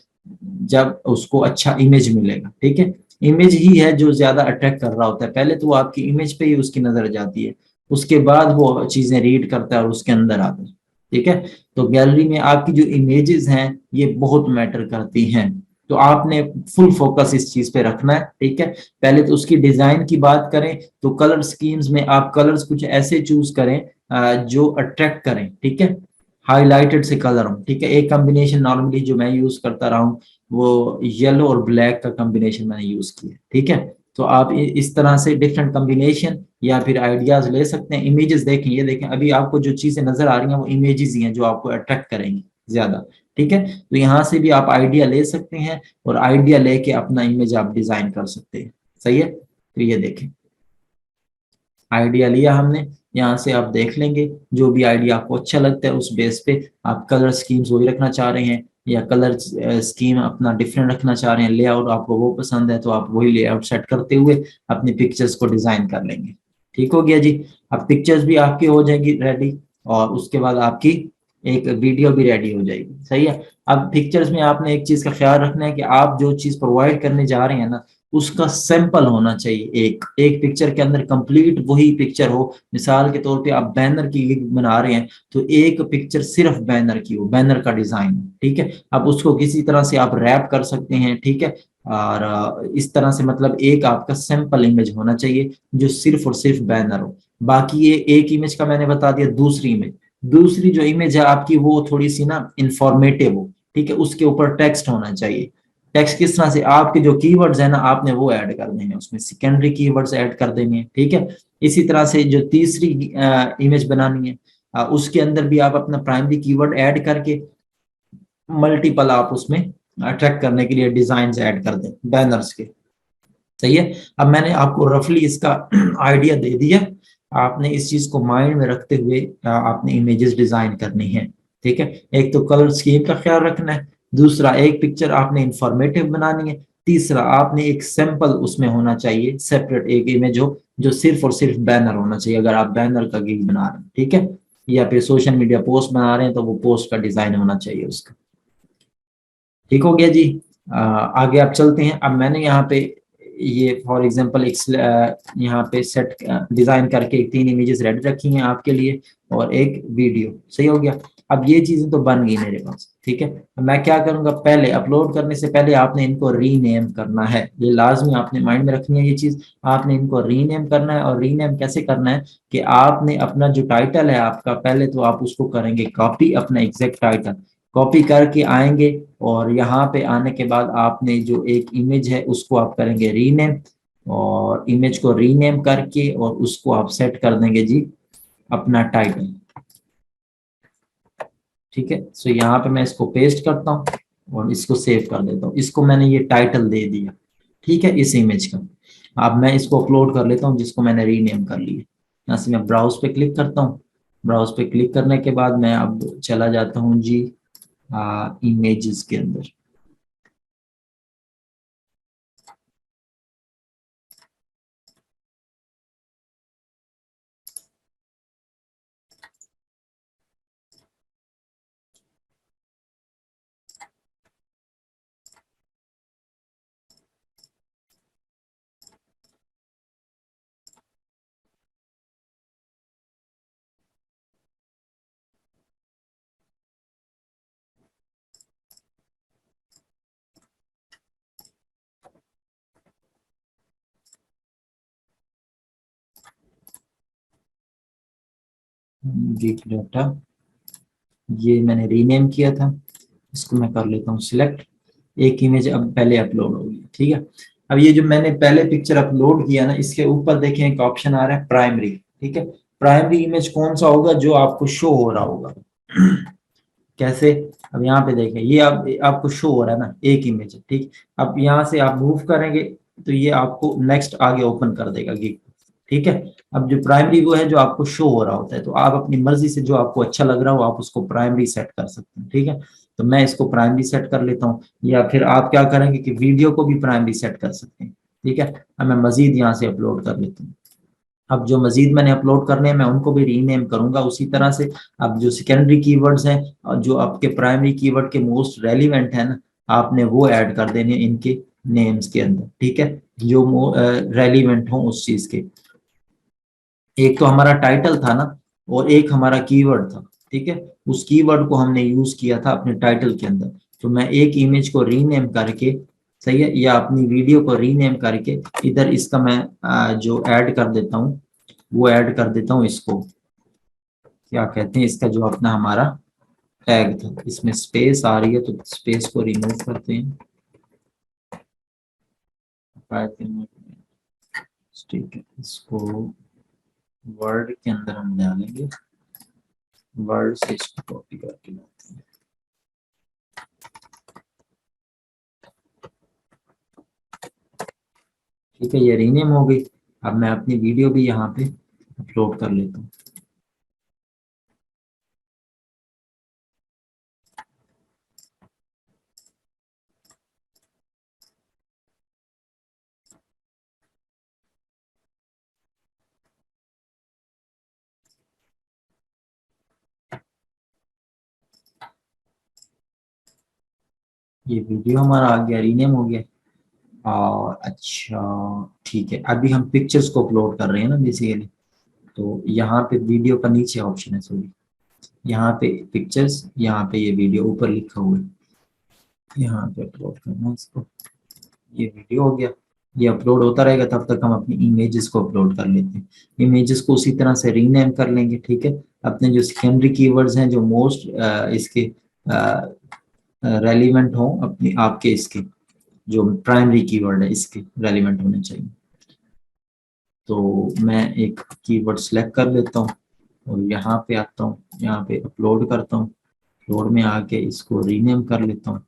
जब उसको अच्छा इमेज मिलेगा। ठीक है, इमेज ही है जो ज्यादा अट्रैक्ट कर रहा होता है। पहले तो वो आपकी इमेज पे ही उसकी नजर जाती है, उसके बाद वो चीजें रीड करता है और उसके अंदर आता है। ठीक है, तो गैलरी में आपकी जो इमेजेस हैं ये बहुत मैटर करती हैं, तो आपने फुल फोकस इस चीज पे रखना है। ठीक है, पहले तो उसकी डिजाइन की बात करें तो कलर स्कीम्स में आप कलर्स कुछ ऐसे चूज करें जो अट्रैक्ट करें। ठीक है, हाईलाइटेड से कलर हो। ठीक है, एक कॉम्बिनेशन नॉर्मली जो मैं यूज करता रहा हूँ वो येलो और ब्लैक का कॉम्बिनेशन मैंने यूज किया। ठीक है, तो आप इस तरह से डिफरेंट कॉम्बिनेशन या फिर आइडियाज ले सकते हैं। इमेजेस देखें, ये देखें, अभी आपको जो चीजें नजर आ रही हैं वो इमेजेस ही हैं जो आपको अट्रैक्ट करेंगी ज्यादा। ठीक है, तो यहाँ से भी आप आइडिया ले सकते हैं और आइडिया लेके अपना इमेज आप डिजाइन कर सकते हैं। सही है, तो ये देखें, आइडिया लिया हमने, यहाँ से आप देख लेंगे जो भी आइडिया आपको अच्छा लगता है उस बेस पे आप कलर स्कीम्स वही रखना चाह रहे हैं या कलर स्कीम अपना डिफरेंट रखना चाह रहे हैं, लेआउट आपको वो पसंद है तो आप वही लेआउट सेट करते हुए अपनी पिक्चर्स को डिजाइन कर लेंगे। ठीक हो गया जी। अब पिक्चर्स भी आपकी हो जाएगी रेडी और उसके बाद आपकी एक वीडियो भी रेडी हो जाएगी। सही है, अब पिक्चर्स में आपने एक चीज का ख्याल रखना है कि आप जो चीज प्रोवाइड करने जा रहे हैं ना उसका सैंपल होना चाहिए। एक एक पिक्चर के अंदर कंप्लीट वही पिक्चर हो। मिसाल के तौर पे आप बैनर की गिग बना रहे हैं तो एक पिक्चर सिर्फ बैनर की हो, बैनर का डिजाइन। ठीक है, अब उसको किसी तरह से आप रैप कर सकते हैं। ठीक है, और इस तरह से मतलब एक आपका सैंपल इमेज होना चाहिए जो सिर्फ और सिर्फ बैनर हो। बाकी ये एक इमेज का मैंने बता दिया। दूसरी इमेज, दूसरी जो इमेज है आपकी वो थोड़ी सी ना इंफॉर्मेटिव हो। ठीक है, उसके ऊपर टेक्स्ट होना चाहिए। टेक्स्ट किस तरह से, आपके जो कीवर्ड्स है ना आपने वो ऐड कर देने, उसमें सेकेंडरी कीवर्ड्स ऐड कर देने हैं। ठीक है, इसी तरह से जो तीसरी इमेज बनानी है उसके अंदर भी आप अपना प्राइमरी कीवर्ड ऐड करके मल्टीपल आप उसमें अट्रैक्ट करने के लिए डिजाइन ऐड कर दें बैनर्स के। सही है, अब मैंने आपको रफली इसका आइडिया दे दिया। आपने इस चीज को माइंड में रखते हुए आपने इमेजेस डिजाइन करनी है। ठीक है, एक तो कलर स्कीम का ख्याल रखना है, दूसरा एक पिक्चर आपने इंफॉर्मेटिव बनानी है, तीसरा आपने एक सैंपल उसमें होना चाहिए सेपरेट एक इमेज हो जो सिर्फ और सिर्फ बैनर होना चाहिए अगर आप बैनर का गिग बना रहे हैं। ठीक है, या फिर सोशल मीडिया पोस्ट बना रहे हैं तो वो पोस्ट का डिजाइन होना चाहिए उसका। ठीक हो गया जी। आगे आप चलते हैं। अब मैंने यहाँ पे ये फॉर एग्जांपल एक यहाँ पे सेट डिजाइन करके एक 3 इमेजेस रेडी रखी हैं आपके लिए और एक वीडियो। सही हो गया, अब ये चीजें तो बन गई मेरे पास। ठीक है, अब मैं क्या करूंगा, पहले अपलोड करने से पहले आपने इनको रीनेम करना है। ये लाजमी आपने माइंड में रखनी है ये चीज, आपने इनको रीनेम करना है। और रीनेम कैसे करना है कि आपने अपना जो टाइटल है आपका, पहले तो आप उसको करेंगे कॉपी, अपना एग्जैक्ट टाइटल कॉपी करके आएंगे और यहाँ पे आने के बाद आपने जो एक इमेज है उसको आप करेंगे रीनेम और इमेज को रीनेम करके और उसको आप सेट कर देंगे जी अपना टाइटल। ठीक है, सो यहाँ पे मैं इसको पेस्ट करता हूँ और इसको सेव कर देता हूँ। इसको मैंने ये टाइटल दे दिया, ठीक है, इस इमेज का। अब मैं इसको अपलोड कर लेता हूँ जिसको मैंने रीनेम कर लिया। यहाँ से मैं ब्राउज पे क्लिक करता हूँ। ब्राउज पे क्लिक करने के बाद मैं अब चला जाता हूँ जी इमेजेस के अंदर। गिग डाटा, ये मैंने रीनेम किया था, इसको मैं कर लेता हूँ सिलेक्ट। एक इमेज अब पहले अपलोड होगी, ठीक है। अब ये जो मैंने पहले पिक्चर अपलोड किया ना, इसके ऊपर देखें एक ऑप्शन आ रहा है प्राइमरी, ठीक है। प्राइमरी इमेज कौन सा होगा? जो आपको शो हो रहा होगा। कैसे? अब यहाँ पे देखें, ये आपको शो हो रहा है ना, एक इमेज है, ठीक। अब यहाँ से आप मूव करेंगे तो ये आपको नेक्स्ट आगे ओपन कर देगा गिग, ठीक है। अब जो प्राइमरी वो है जो आपको शो हो रहा होता है, तो आप अपनी मर्जी से जो आपको अच्छा लग रहा हो आप उसको प्राइमरी सेट कर सकते हैं, ठीक है। तो मैं इसको प्राइमरी सेट कर लेता हूँ, या फिर आप क्या करेंगे कि वीडियो को भी प्राइमरी सेट कर सकते हैं, ठीक है। अब मैं मजीद यहाँ से अपलोड कर लेता हूँ। अब जो मजीद मैंने अपलोड करने हैं मैं उनको भी रीनेम करूंगा उसी तरह से। अब जो सेकेंडरी कीवर्ड्स हैं और जो आपके प्राइमरी कीवर्ड के मोस्ट रेलिवेंट है ना, आपने वो ऐड कर देने इनके नेम्स के अंदर, ठीक है, जो रेलिवेंट हो उस चीज के। एक तो हमारा टाइटल था ना, और एक हमारा कीवर्ड था, ठीक है। उस कीवर्ड को हमने यूज किया था अपने टाइटल के अंदर। तो मैं एक इमेज को रीनेम करके, सही है, या अपनी वीडियो को रीनेम करके इधर इसका मैं जो ऐड कर देता हूँ, वो ऐड कर देता हूँ इसको, क्या कहते हैं इसका, जो अपना हमारा टैग था, इसमें स्पेस आ रही है तो स्पेस को रिमूव करते हैं, ठीक है। इसको वर्ड के अंदर हम डालेंगे, वर्ड से इसको कॉपी करके लाते हैं। ठीक है, ये रीनेम हो गई। अब मैं अपनी वीडियो भी यहाँ पे अपलोड कर लेता हूँ। ये वीडियो हमारा आ गया, रीनेम हो गया। और अच्छा, ठीक है, अभी हम पिक्चर्स को अपलोड कर रहे हैं ना बेसिकली। तो यहाँ पे वीडियो का नीचे ऑप्शन है, सॉरी, यहाँ पे पिक्चर्स, यहाँ पे ये वीडियो ऊपर लिखा हुआ है, यहाँ पे अपलोड करना है इसको। ये वीडियो हो गया, ये अपलोड होता रहेगा, तब तक हम अपनी इमेजेस को अपलोड कर लेते हैं। इमेजेस को उसी तरह से रीनेम कर लेंगे, ठीक है। अपने जो सेकेंडरी कीवर्ड्स हैं जो मोस्ट इसके रेलिवेंट हो अपनी आपके इसके, जो प्राइमरी कीवर्ड है इसके रेलिवेंट होने चाहिए। तो मैं एक कीवर्ड सेलेक्ट कर लेता हूँ और यहाँ पे आता हूँ, यहाँ पे अपलोड करता हूँ। अपलोड में आके इसको रीनेम कर लेता हूँ,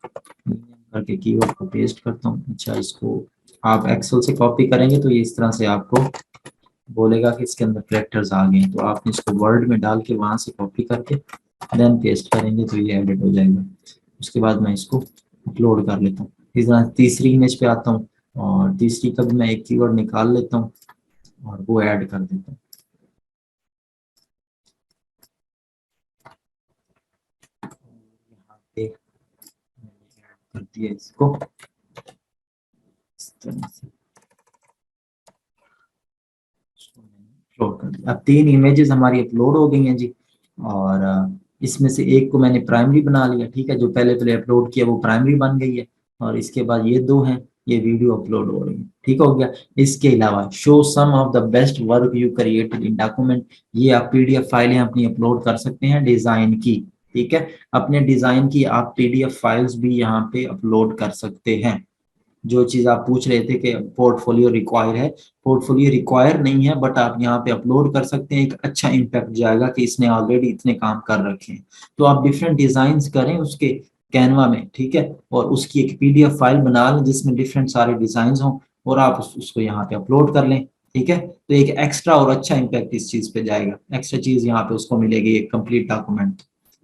रीनेम करके कीवर्ड को पेस्ट करता हूँ। अच्छा, इसको आप एक्सेल से कॉपी करेंगे तो ये इस तरह से आपको बोलेगा कि इसके अंदर कैरेक्टर्स आ गए हैं, तो आपने इसको वर्ड में डाल के वहां से कॉपी करके देन पेस्ट करेंगे तो ये एडिट हो जाएगा। उसके बाद मैं इसको अपलोड कर लेता हूँ। इस तरह तीसरी इमेज पे आता हूँ और तीसरी का भी मैं एक कीवर्ड निकाल लेता हूँ और वो ऐड कर देता हूँ। यहाँ पे मैंने ऐड कर दिया इसको इस तरह से, अपलोड कर दिया। अब तीन इमेजेस हमारी अपलोड हो गई हैं जी। और इसमें से एक को मैंने प्राइमरी बना लिया, ठीक है, जो पहले पहले अपलोड किया वो प्राइमरी बन गई है। और इसके बाद ये दो हैं, ये वीडियो अपलोड हो रही है, ठीक हो गया। इसके अलावा show some of the best work you created in document, ये आप पीडीएफ फाइलें अपनी अपलोड कर सकते हैं डिजाइन की, ठीक है। अपने डिजाइन की आप पीडीएफ फाइल्स भी यहाँ पे अपलोड कर सकते हैं। जो चीज आप पूछ रहे थे कि पोर्टफोलियो रिक्वायर है, पोर्टफोलियो रिक्वायर नहीं है, बट आप यहाँ पे अपलोड कर सकते हैं, एक अच्छा इम्पैक्ट जाएगा कि इसने ऑलरेडी इतने काम कर रखे हैं। तो आप डिफरेंट डिजाइन करें उसके कैनवा में, ठीक है, और उसकी एक पीडीएफ फाइल बना लें जिसमें डिफरेंट सारे डिजाइन हों, और आप उसको यहाँ पे अपलोड कर लें, ठीक है। तो एक एक्स्ट्रा और अच्छा इम्पैक्ट इस चीज पे जाएगा, एक्स्ट्रा चीज यहाँ पे उसको मिलेगी, एक कंप्लीट डॉक्यूमेंट।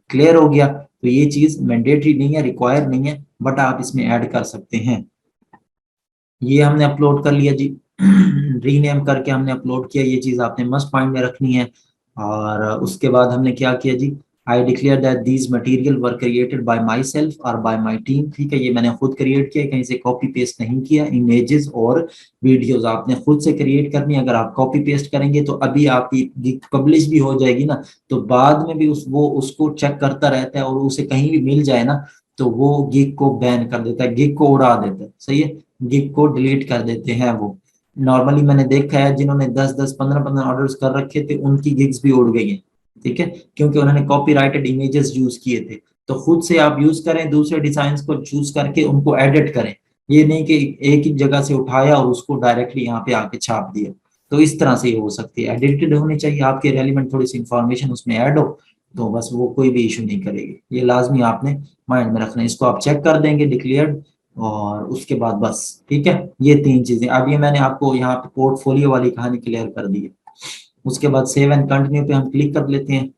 क्लियर हो गया? तो ये चीज मैंडेटरी नहीं है, रिक्वायर नहीं है, बट आप इसमें ऐड कर सकते हैं। ये हमने अपलोड कर लिया जी। रीनेम करके हमने अपलोड किया, ये चीज आपने मस्ट माइंड में रखनी है। और उसके बाद हमने क्या किया जी, I declare that these material were created by myself और बाय माई टीम, ठीक है, ये मैंने खुद क्रिएट किया, कहीं से कॉपी पेस्ट नहीं किया। इमेजेस और वीडियोस आपने खुद से क्रिएट करनी है। अगर आप कॉपी पेस्ट करेंगे तो अभी आपकी पब्लिश भी हो जाएगी ना, तो बाद में भी वो उसको चेक करता रहता है, और उसे कहीं भी मिल जाए ना तो वो गिग को बैन कर देता है, गिग को उड़ा देता है, सही है, गिग को डिलीट कर देते हैं वो। नॉर्मली मैंने देखा है जिन्होंने 10-10 15-15 ऑर्डर्स कर रखे थे उनकी गिग्स भी उड़ गई हैं, ठीक है, क्योंकि उन्होंने कॉपीराइटेड इमेजेस यूज किए थे। तो खुद से आप यूज करें, दूसरे डिजाइन को चूज करके उनको एडिट करें, ये नहीं कि एक ही जगह से उठाया और उसको डायरेक्टली यहाँ पे आके छाप दिया। तो इस तरह से ये हो सकती है, एडिटेड होनी चाहिए, आपके रेलिवेंट थोड़ी सी इंफॉर्मेशन उसमें ऐड हो, तो बस वो कोई भी इशू नहीं करेगी। ये लाजमी आपने माइंड में रखना है, इसको आप चेक कर देंगे डिक्लेयर्ड, और उसके बाद बस, ठीक है। ये तीन चीजें, अब ये मैंने आपको यहाँ पे पोर्टफोलियो वाली कहानी क्लियर कर दी है। उसके बाद सेव एंड कंटिन्यू पे हम क्लिक कर लेते हैं।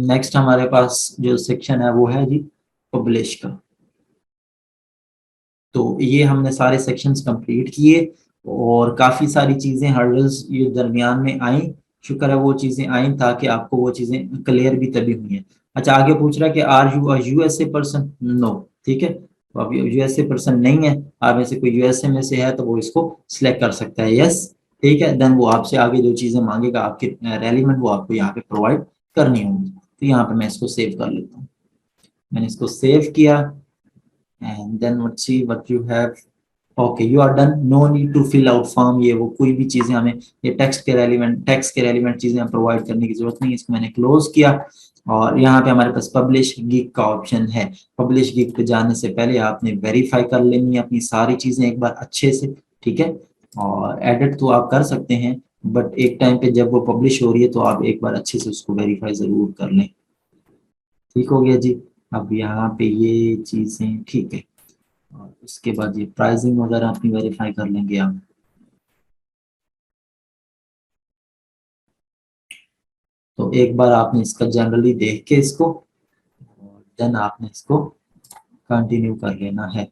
नेक्स्ट हमारे पास जो सेक्शन है वो है जी पब्लिश का। तो ये हमने सारे सेक्शंस कंप्लीट किए, और काफी सारी चीजें हर्डल्स ये दरमियान में आई, शुक्र है वो चीजें आई, ताकि आपको वो चीजें क्लियर भी तभी हुई हैं। अच्छा, आगे पूछ रहा है कि are you a USA person? No, ठीक है, तो अब यूएसए पर्सन नहीं है, आप में से कोई यूएसए में से है तो वो इसको सिलेक्ट कर सकता है, यस, ठीक है। देन वो आपसे आगे जो चीजें मांगेगा आपके रेलिवेंट, वो आपको यहाँ पे प्रोवाइड करनी होंगी। तो यहाँ पे मैं इसको सेव कर लेता हूँ। मैंने इसको सेव किया, and then let's see what you have. Okay, you are done, no need to fill out form, ये वो कोई भी चीजें हमें, ये टेक्स्ट के रेलिवेंट चीजें हम प्रोवाइड करने की जरूरत नहीं है। इसको मैंने क्लोज किया, और यहाँ पे हमारे पास पब्लिश गिग का ऑप्शन है। पब्लिश गिग पे जाने से पहले आपने वेरीफाई कर लेनी है अपनी सारी चीजें एक बार अच्छे से, ठीक है। और एडिट तो आप कर सकते हैं, बट एक टाइम पे जब वो पब्लिश हो रही है तो आप एक बार अच्छे से उसको वेरीफाई जरूर कर लें। ठीक हो गया जी। अब यहाँ पे ये चीजें ठीक है, और उसके बाद ये प्राइसिंग वगैरह अपनी वेरीफाई कर लेंगे आप। तो एक बार आपने इसका जनरली देख के इसको, और देन आपने इसको कंटिन्यू कर लेना है।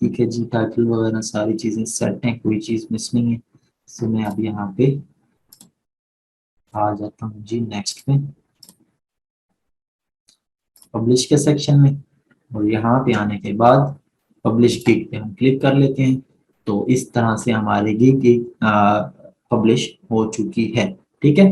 ठीक है जी, टाइटल वगैरह सारी चीजें सेट हैं, कोई चीज मिस नहीं है। तो मैं अब यहाँ पे आ जाता हूँ जी नेक्स्ट में, पब्लिश के सेक्शन में, और यहाँ पे आने के बाद पब्लिश गिग पे हम क्लिक कर लेते हैं। तो इस तरह से हमारी गिग पब्लिश हो चुकी है, ठीक है।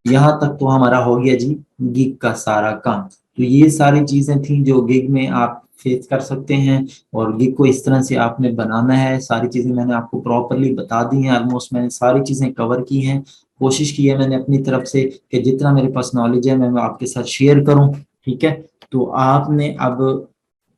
यहाँ तक तो हमारा हो गया जी गिग का सारा काम। तो ये सारी चीजें थी जो गिग में आप फेस कर सकते हैं, और गिग को इस तरह से आपने बनाना है। सारी चीजें मैंने आपको प्रॉपरली बता दी हैं, ऑलमोस्ट मैंने सारी चीजें कवर की हैं। कोशिश की है मैंने अपनी तरफ से कि जितना मेरे पास नॉलेज है मैं आपके साथ शेयर करूं, ठीक है। तो आपने अब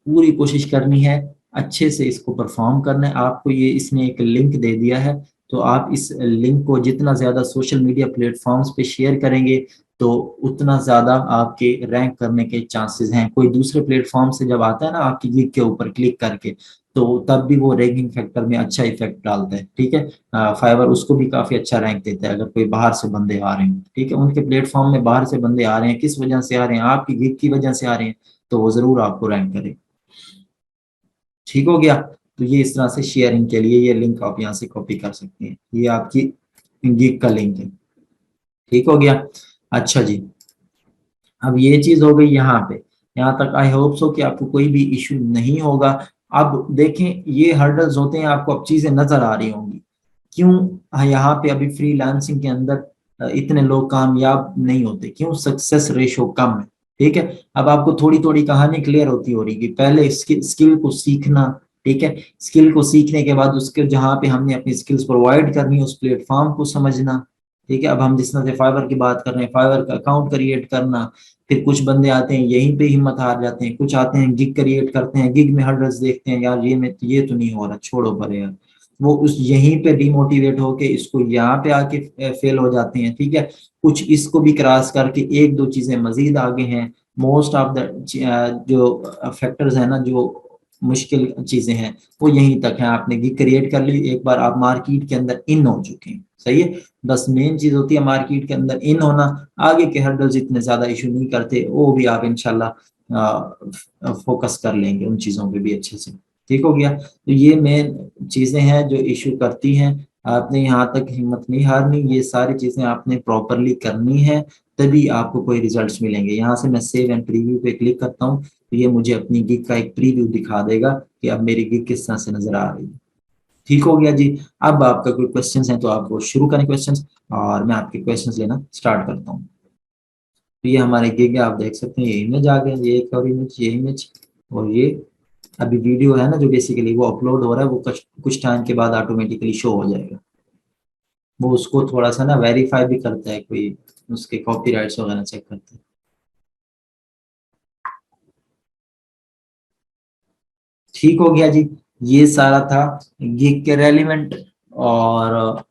पूरी कोशिश करनी है, अच्छे से इसको परफॉर्म करना है। आपको ये इसने एक लिंक दे दिया है, तो आप इस लिंक को जितना ज्यादा सोशल मीडिया प्लेटफॉर्म्स पे शेयर करेंगे तो उतना ज्यादा आपके रैंक करने के चांसेस हैं। कोई दूसरे प्लेटफॉर्म से जब आता है ना आपकी गिग के ऊपर क्लिक करके, तो तब भी वो रैंकिंग फैक्टर में अच्छा इफेक्ट डालता है, ठीक है। फाइवर उसको भी काफी अच्छा रैंक देता है अगर कोई बाहर से बंदे आ रहे हैं, ठीक है, उनके प्लेटफॉर्म में बाहर से बंदे आ रहे हैं, किस वजह से आ रहे हैं, आपकी गिग की वजह से आ रहे हैं, तो वो जरूर आपको रैंक करे। ठीक हो गया? तो ये इस तरह से शेयरिंग के लिए ये लिंक आप यहाँ से कॉपी कर सकते हैं, ये आपकी गिग का लिंक है। ठीक हो गया? अच्छा जी, अब ये चीज हो गई यहाँ पे, यहाँ तक आई होप सो कि आपको कोई भी इशू नहीं होगा। अब देखें, ये हर्डल्स होते हैं, आपको अब चीजें नजर आ रही होंगी क्यों यहाँ पे अभी फ्रीलांसिंग के अंदर इतने लोग कामयाब नहीं होते, क्यों सक्सेस रेशो कम है, ठीक है। अब आपको थोड़ी थोड़ी कहानी क्लियर होती हो रही कि पहले स्किल को सीखना, ठीक है, स्किल को सीखने के बाद उसके जहाँ पे हमने अपनी स्किल्स प्रोवाइड करनी है उस प्लेटफॉर्म को समझना, ठीक है। अब हम जिस तरह से फाइवर की बात कर रहे हैं, फाइवर का अकाउंट क्रिएट करना, फिर कुछ बंदे आते हैं यहीं पे हिम्मत हार जाते हैं, कुछ आते हैं गिग क्रिएट करते हैं, गिग में हर्डल्स देखते हैं, यार ये तो नहीं हो रहा, छोड़ो पर यार, वो उस यहीं पे डिमोटिवेट होके इसको यहाँ पे आके फेल हो जाते हैं। ठीक है, कुछ इसको भी क्रॉस करके एक दो चीजें मजीद आगे हैं। मोस्ट ऑफ द जो फैक्टर्स है ना, जो मुश्किल चीजें हैं, वो यहीं तक है। आपने गिग क्रिएट कर ली, एक बार आप मार्केट के अंदर इन हो चुके हैं, सही है। बस मेन चीज होती है मार्केट के अंदर इन होना, आगे के हर्डल्स इतने ज्यादा इशू नहीं करते, वो भी आप इंशाल्लाह फोकस कर लेंगे उन चीजों पे भी अच्छे से। ठीक हो गया। तो ये मेन चीजें हैं जो इशू करती हैं। आपने यहाँ तक हिम्मत नहीं हारनी, ये सारी चीजें आपने प्रॉपरली करनी है, तभी आपको कोई रिजल्ट्स मिलेंगे। यहाँ से मैं सेव एंड प्रीव्यू पे क्लिक करता हूँ, तो ये मुझे अपनी गिग का एक प्रीव्यू दिखा देगा कि अब मेरी गिग किस तरह से नजर आ रही है। ठीक हो गया जी। अब आपका कोई क्वेश्चंस है तो आप वो शुरू करें क्वेश्चंस, और मैं आपके क्वेश्चंस लेना स्टार्ट करता हूँ। तो ये हमारे गिग है, आप देख सकते हैं ये इमेज आ गया, ये एक और इमेज, ये इमेज, और ये अभी वीडियो है ना जो बेसिकली वो अपलोड हो रहा है, वो कुछ टाइम के बाद ऑटोमेटिकली शो हो जाएगा। वो उसको थोड़ा सा ना वेरीफाई भी करता है, कोई उसके कॉपीराइट्स वगैरह चेक करता है। ठीक हो गया जी। ये सारा था गिग के रेलिवेंट। और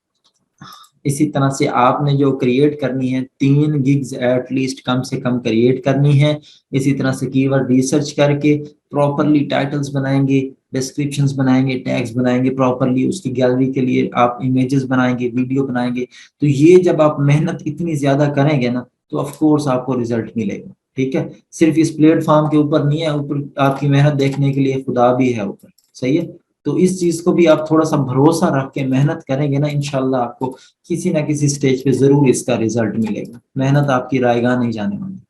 इसी तरह से आपने जो क्रिएट करनी है 3 गिग्स एटलीस्ट कम से कम क्रिएट करनी है। इसी तरह से कीवर्ड रिसर्च करके प्रॉपरली टाइटल्स बनाएंगे, डिस्क्रिप्शंस बनाएंगे, टैग्स बनाएंगे प्रॉपरली, उसकी गैलरी के लिए आप इमेजेस बनाएंगे, वीडियो बनाएंगे। तो ये जब आप मेहनत इतनी ज्यादा करेंगे ना, तो ऑफ कोर्स आपको रिजल्ट मिलेगा। ठीक है, सिर्फ इस प्लेटफॉर्म के ऊपर नहीं है, ऊपर आपकी मेहनत देखने के लिए खुदा भी है ऊपर, सही है। तो इस चीज को भी आप थोड़ा सा भरोसा रख के मेहनत करेंगे ना, इंशाल्लाह आपको किसी ना किसी स्टेज पे जरूर इसका रिजल्ट मिलेगा। मेहनत आपकी रायगा नहीं जाने वाली।